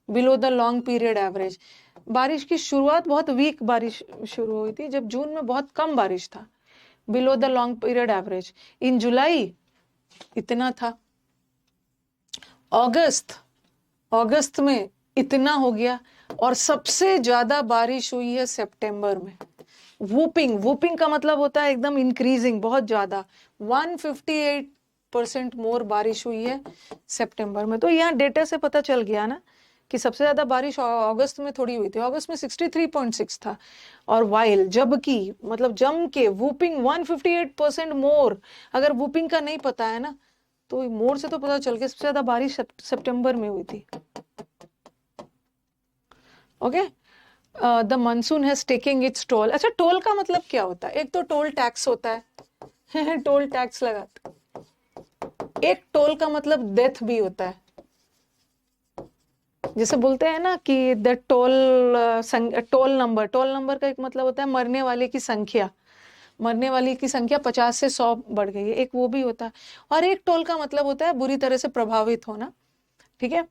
below the long period average. बारिश की शुरुआत बहुत वीक बारिश शुरू हुई थी, जब जून में बहुत कम बारिश था, below the long period average. In July इतना था, अगस्त, अगस्त में इतना हो गया, और सबसे ज्यादा बारिश हुई है सितंबर में। वूपिंग, वूपिंग का मतलब होता है एकदम इंक्रीजिंग, बहुत ज्यादा। 158% मोर बारिश हुई है सितंबर में। तो यहाँ डेटा से पता चल गया ना कि सबसे ज्यादा बारिश अगस्त में थोड़ी हुई थी, अगस्त में 63.6 था। और वाइल, जबकि मतलब जम के वूपिंग 158% मोर। अगर वूपिंग का नहीं पता है ना, तो मोर से तो पता चल गया सबसे ज्यादा बारिश सितंबर में हुई थी। Okay, the monsoon has taking its toll. अच्छा, टोल का मतलब क्या होता है? एक तो टोल टैक्स होता है टोल टैक्स लगाते। एक टोल का मतलब डेथ भी होता है। जैसे बोलते हैं ना कि the toll, toll number, toll number का एक मतलब होता है मरने वाले की संख्या। मरने वाली की संख्या 50 से 100 बढ़ गई है, एक वो भी होता है। और एक टोल का मतलब होता है बुरी तरह से प्रभावित होना। ठीक है,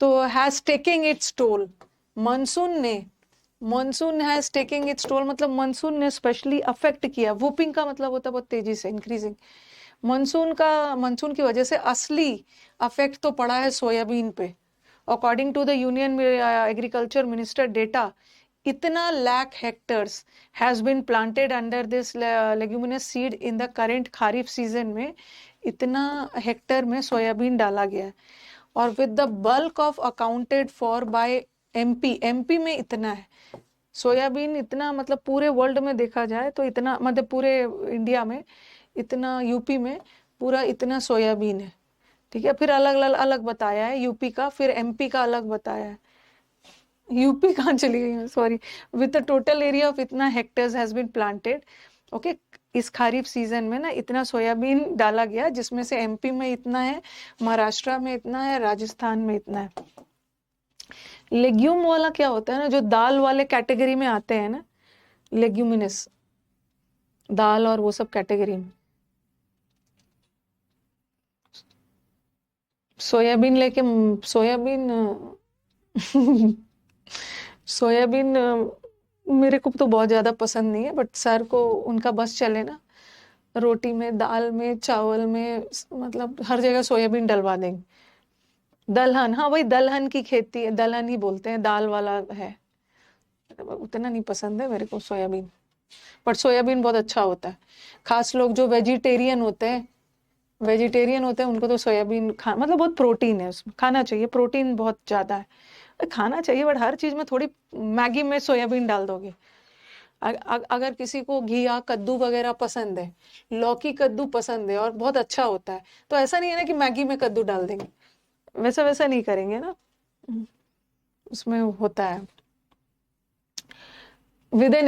तो has taking its toll, monsoon ने, monsoon has taking its toll मतलब मानसून ने स्पेशली अफेक्ट किया। वूपिंग का मतलब होता है बहुत तेजी से इंक्रीजिंग। मानसून का, मानसून की वजह से असली अफेक्ट तो पड़ा है सोयाबीन पे। According to the union agriculture minister data, इतना lakh hectares has been planted under this leguminous seed in the current kharif season में। इतना हेक्टर में सोयाबीन डाला गया है। और with the bulk of accounted for by MP, MP में इतना है सोयाबीन, इतना मतलब पूरे वर्ल्ड में देखा जाए तो इतना, मतलब पूरे इंडिया में इतना, यूपी में पूरा इतना सोयाबीन है। ठीक है, फिर अलग अलग अलग बताया है यूपी का, फिर एमपी का अलग बताया है। यूपी कहाँ चली गई, sorry. With the total area of इतना hectares has been planted. Okay, इस खारिफ सीजन में ना इतना सोयाबीन डाला गया, जिसमें से एमपी में इतना है, महाराष्ट्र में इतना है, राजस्थान में इतना है। लेग्यूम वाला क्या होता है ना, जो दाल वाले कैटेगरी में आते हैं ना, लेग्यूमिनस, दाल और वो सब कैटेगरी में। सोयाबीन लेके, सोयाबीन सोयाबीन मेरे को तो बहुत ज्यादा पसंद नहीं है, बट सर को उनका बस चले ना, रोटी में, दाल में, चावल में, मतलब हर जगह सोयाबीन डलवा देंगे। दलहन, हाँ वही दलहन की खेती है, दलहन ही बोलते हैं, दाल वाला है। उतना नहीं पसंद है मेरे को सोयाबीन। बट सोयाबीन बहुत अच्छा होता है। खास लोग जो वेजिटेरियन होते हैं उनको तो सोयाबीन खा मतलब बहुत प्रोटीन है उसमें, खाना चाहिए, प्रोटीन बहुत ज्यादा है, खाना चाहिए। बट हर चीज में थोड़ी, मैगी में सोयाबीन डाल दोगे, अगर किसी को घिया कद्दू वगैरह पसंद है, लौकी कद्दू पसंद है और बहुत अच्छा होता है, तो ऐसा नहीं है ना कि मैगी में कद्दू डाल देंगे, वैसा वैसा नहीं करेंगे ना। उसमें होता है। With an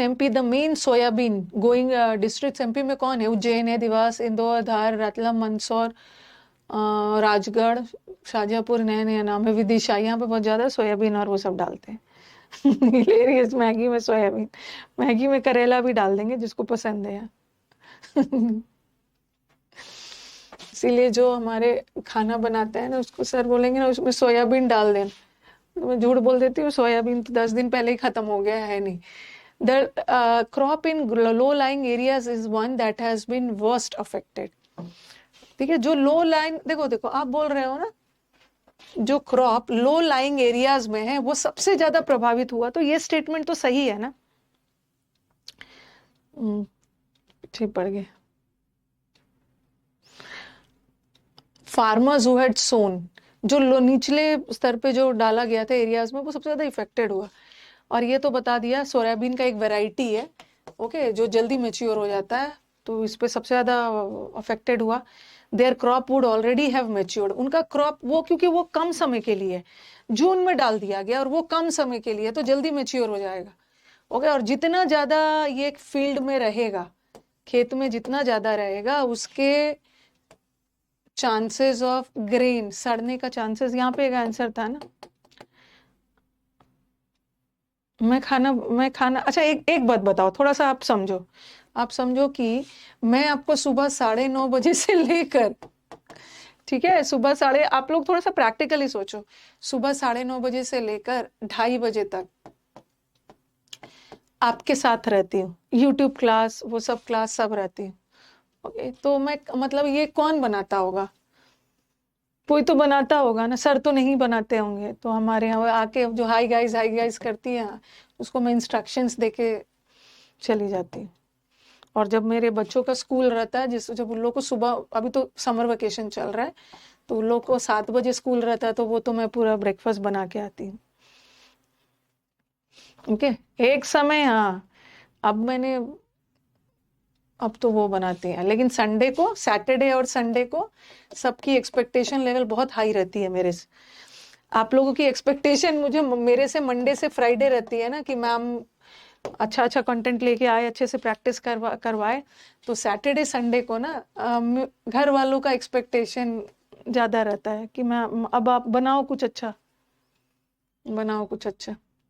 MP the main soybean growing district MP में कौन है? उज्जैन है, देवास, इंदौर, धार, रतलाम, मंदसौर, राजगढ़, शाजापुर, नया नया नाम है, विदिशा, यहाँ पे बहुत ज्यादा सोयाबीन और वो सब डालते हैं। हिलेरियस, मैगी में सोयाबीन, मैगी में करेला भी डाल देंगे जिसको पसंद है यार। इसीलिए जो हमारे खाना बनाते हैं ना, उसको सर बोलेंगे ना उसमें सोयाबीन डाल देना, तो मैं झूठ बोल देती हूँ, सोयाबीन तो 10 दिन पहले ही खत्म हो गया है नहीं। The crop in low lying areas is one that has been worst affected. ठीक है, जो लो लाइन, देखो देखो आप बोल रहे हो ना, जो क्रॉप लो लाइंग एरियाज में है वो सबसे ज्यादा प्रभावित हुआ, तो ये स्टेटमेंट तो सही है ना। ठीक पड़ गए। फार्मर्स हु हैड सोन, जो निचले स्तर पे जो डाला गया था एरियाज में, वो सबसे ज्यादा इफेक्टेड हुआ। और ये तो बता दिया, सोयाबीन का एक वैरायटी है, ओके, जो जल्दी मेच्योर हो जाता है, तो इस पे सबसे ज्यादा अफेक्टेड हुआ। Their crop would already have matured, उनका क्रॉप वो, क्योंकि वो कम समय के लिए है, जून में डाल दिया गया और वो कम समय के लिए, तो जल्दी मेच्योर हो जाएगा। ओके, और जितना ज्यादा ये फील्ड में रहेगा, खेत में जितना ज्यादा रहेगा, उसके चांसेस ऑफ ग्रेन सड़ने का चांसेस, यहाँ पे एक आंसर था ना। मैं खाना अच्छा, एक बात बताओ, थोड़ा सा आप समझो कि मैं आपको सुबह 9:30 से लेकर, ठीक है, सुबह साढ़े, आप लोग थोड़ा सा प्रैक्टिकली सोचो, सुबह 9:30 से लेकर 2:30 तक आपके साथ रहती हूँ, यूट्यूब क्लास, वो सब क्लास सब रहती हूँ। ओके, तो मैं मतलब ये कौन बनाता होगा? कोई तो बनाता होगा ना, सर तो नहीं बनाते होंगे, तो हमारे यहाँ आके जो हाई गाइस करती है, उसको मैं इंस्ट्रक्शंस देके चली जाती हूँ। और जब मेरे बच्चों का स्कूल रहता है, जब उन लोग को सुबह, अभी तो समर वेकेशन चल रहा है, तो उन लोग को 7 बजे स्कूल रहता है, तो वो तो मैं पूरा ब्रेकफास्ट बना के आती हूँ। ओके, एक समय, हाँ, अब तो वो बनाते हैं, लेकिन सैटरडे और संडे को सबकी एक्सपेक्टेशन लेवल बहुत हाई रहती है मेरे से। आप लोगों की एक्सपेक्टेशन मेरे से मंडे से फ्राइडे रहती है ना, कि मैम अच्छा अच्छा कंटेंट लेके आए, अच्छे से प्रैक्टिस करवाए। तो सैटरडे संडे को ना घर वालों का एक्सपेक्टेशन ज्यादा रहता है कि मैम अब आप बनाओ कुछ अच्छा।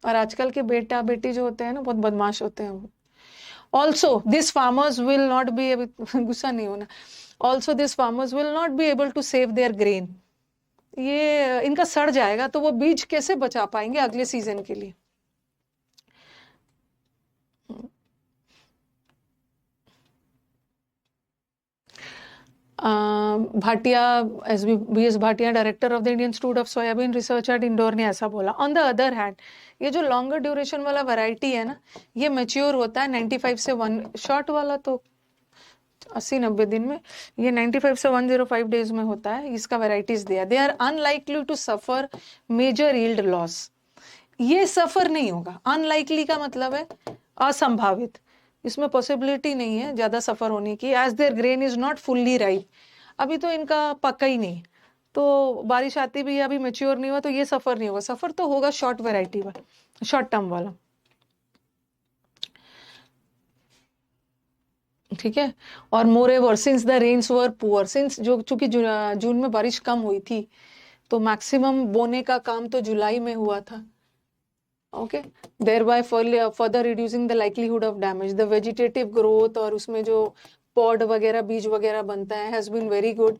और आजकल के बेटा बेटी जो होते हैं ना, बहुत बदमाश होते हैं। Also this farmers will not be, गुस्सा नहीं होना, also this farmers will not be able to save their grain. ये इनका सड़ जाएगा, तो वो बीज कैसे बचा पाएंगे अगले सीजन के लिए? Bhatia, S Bhatia, director of the Indian institute of soybean research eight Indore, ने ऐसा बोला। ऑन द अदर हैंड, ये जो लॉन्गर ड्यूरेशन वाला वैरायटी है ना, ये मेच्योर होता है 95 से 1, शॉर्ट वाला तो 80-90 दिन में, ये 95 से 105 डेज में होता है। इसका वैरायटीज दिया, they are unlikely to suffer major yield loss. ये सफर नहीं होगा, अनलाइकली का मतलब है असंभावित, इसमें पॉसिबिलिटी नहीं है ज्यादा सफर होने की, as their grain is not fully ripe, अभी तो इनका पक्का ही नहीं, तो बारिश आती भी है, अभी मेच्योर नहीं हुआ, तो ये सफर नहीं होगा। सफर तो होगा शॉर्ट वैरायटी वाला, शॉर्ट टर्म वाला, ठीक है। और more ever since the rains were poor, since जो चूंकि जून में बारिश कम हुई थी, तो मैक्सिमम बोने का काम तो जुलाई में हुआ था। Okay, thereby further reducing the likelihood of damage, the vegetative growth, और उसमें जो पॉड वगैरह, बीज वगैरह बनता है, has been very good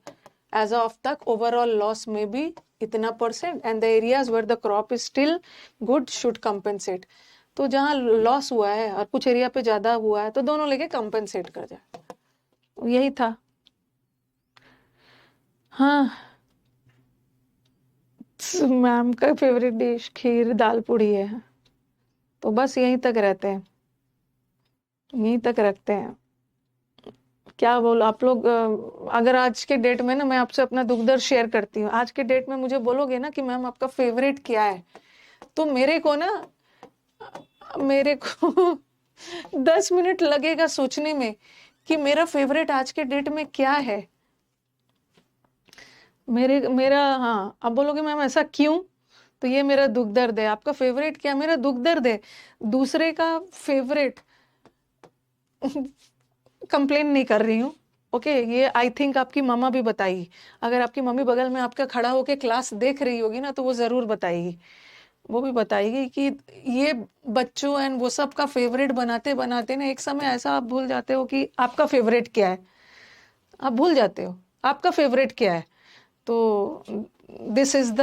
as of तक। overall loss में भी इतना %, and the areas where the crop is still good should compensate। तो जहाँ लॉस हुआ है और कुछ एरिया पे ज्यादा हुआ है, तो दोनों लेके कंपेंसेट कर जाए, यही था। हाँ, मैम का फेवरेट डिश खीर दाल पूड़ी है, तो बस यहीं तक रहते हैं। यहीं तक रखते हैं। क्या बोलो आप लोग, अगर आज के डेट में ना मैं आपसे अपना दुख दर्द शेयर करती हूँ, आज के डेट में मुझे बोलोगे ना कि मैम आपका फेवरेट क्या है, तो मेरे को 10 मिनट लगेगा सोचने में कि मेरा फेवरेट आज के डेट में क्या है। मेरा हाँ, आप बोलोगे मैम ऐसा क्यों, तो ये मेरा दुख दर्द है। आपका फेवरेट क्या, मेरा दुख दर्द है। दूसरे का फेवरेट कंप्लेन नहीं कर रही हूँ, ओके। ये आई थिंक आपकी मम्मा भी बताएगी, अगर आपकी मम्मी बगल में आपका खड़ा होके क्लास देख रही होगी ना, तो वो जरूर बताएगी। वो भी बताएगी कि ये बच्चों एंड वो सब का फेवरेट बनाते बनाते ना एक समय ऐसा आप भूल जाते हो कि आपका फेवरेट क्या है। आप भूल जाते हो आपका फेवरेट क्या है। तो this is the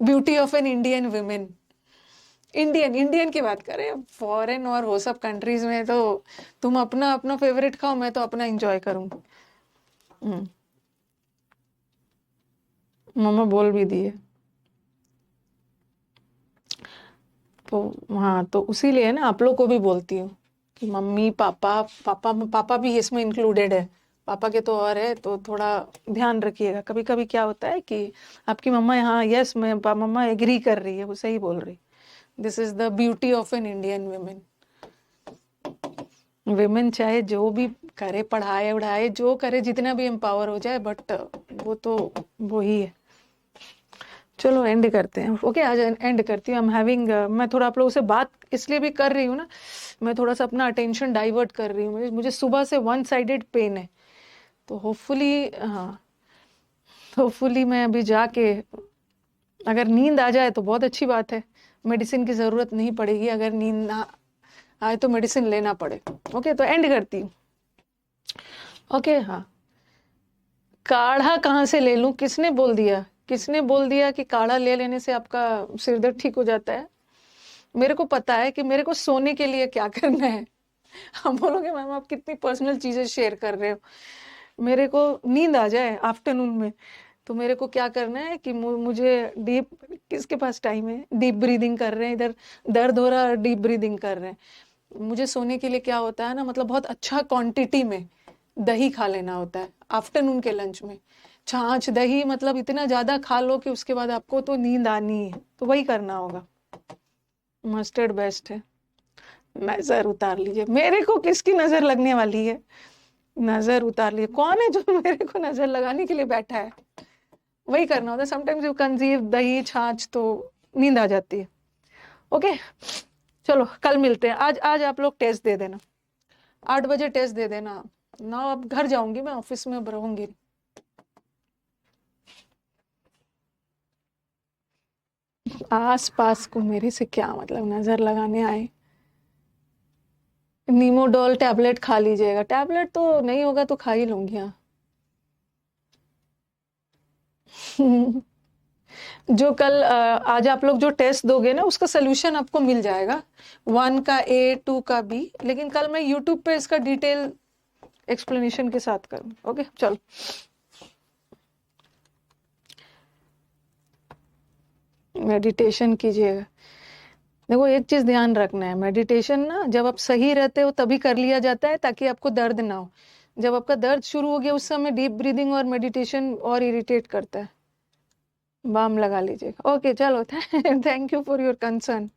beauty of an Indian women. Indian Indian की बात करें, फॉरेन और वो सब कंट्रीज में तो तुम अपना अपना फेवरेट खाओ, मैं तो अपना एंजॉय करूंगी। मम्मा बोल भी दिए। तो हाँ, तो उसीलिए ना आप लोग को भी बोलती हूँ कि मम्मी पापा, पापा भी इसमें इंक्लूडेड है। पापा के तो और है, तो थोड़ा ध्यान रखिएगा। कभी कभी क्या होता है कि आपकी मम्मा यहाँ यस मैं मम्मा एग्री कर रही है, वो सही बोल रही। This is the beauty of an Indian women. Women चाहे जो भी करे, पढ़ाए उढ़ाए जो करे, जितना भी एम्पावर हो जाए, बट वो तो वो ही है। चलो एंड करते हैं, ओके। आज एंड करती हूँ। मैं थोड़ा आप लोगों से बात इसलिए भी कर रही हूँ ना, मैं थोड़ा सा अपना अटेंशन डाइवर्ट कर रही हूँ। मुझे सुबह से वन साइडेड पेन है, तो होपफुली हाँ, होपफुली मैं अभी जाके, अगर नींद आ जाए तो बहुत अच्छी बात है, मेडिसिन की ज़रूरत नहीं पड़ेगी। अगर नींद ना आए तो मेडिसिन लेना पड़े। ओके, तो एंड करती हूँ। ओके हाँ, काढ़ा कहाँ से ले लूं, किसने बोल दिया कि काढ़ा ले लेने से आपका सिर दर्द ठीक हो जाता है। मेरे को पता है कि मेरे को सोने के लिए क्या करना है। हम बोलोगे मैम आप कितनी पर्सनल चीजें शेयर कर रहे हो। मेरे को नींद आ जाए आफ्टरनून में, तो मेरे को क्या करना है कि मुझे डीप, किसके पास टाइम है, डीप ब्रीदिंग कर रहे हैं, इधर दर्द हो रहा है, डीप ब्रीदिंग कर रहे हैं। मुझे सोने के लिए क्या होता है ना, मतलब बहुत अच्छा क्वांटिटी में दही खा लेना होता है आफ्टरनून के लंच में। छाछ दही, मतलब इतना ज्यादा खा लो कि उसके बाद आपको तो नींद आनी है, तो वही करना होगा। मस्टर्ड बेस्ट है। नजर उतार लीजिए, मेरे को किसकी नजर लगने वाली है। नजर उतार लीजिए, कौन है जो मेरे को नजर लगाने के लिए बैठा है। वही करना होता है। समटाइम्स यू कंसीव दही छाछ, तो नींद आ जाती है। ओके, चलो कल मिलते हैं। आज आज आप लोग टेस्ट दे देना, 8 बजे टेस्ट दे देना ना। अब घर जाऊंगी मैं, ऑफिस में अब रहूंगी। आस पास को मेरे से क्या मतलब, नजर लगाने आए। नीमोडोल टैबलेट खा लीजिएगा, टैबलेट तो नहीं होगा तो खा ही लूंगी। हाँ जो कल आज आप लोग जो टेस्ट दोगे ना, उसका सोल्यूशन आपको मिल जाएगा, 1 का ए 2 का बी। लेकिन कल मैं यूट्यूब पे इसका डिटेल एक्सप्लेनेशन के साथ करूँ। ओके चलो, मेडिटेशन कीजिएगा। देखो एक चीज ध्यान रखना है, मेडिटेशन ना जब आप सही रहते हो तभी कर लिया जाता है, ताकि आपको दर्द ना हो। जब आपका दर्द शुरू हो गया उस समय डीप ब्रीदिंग और मेडिटेशन और इरिटेट करता है। बाम लगा लीजिएगा। ओके चलो, thank you for your concern.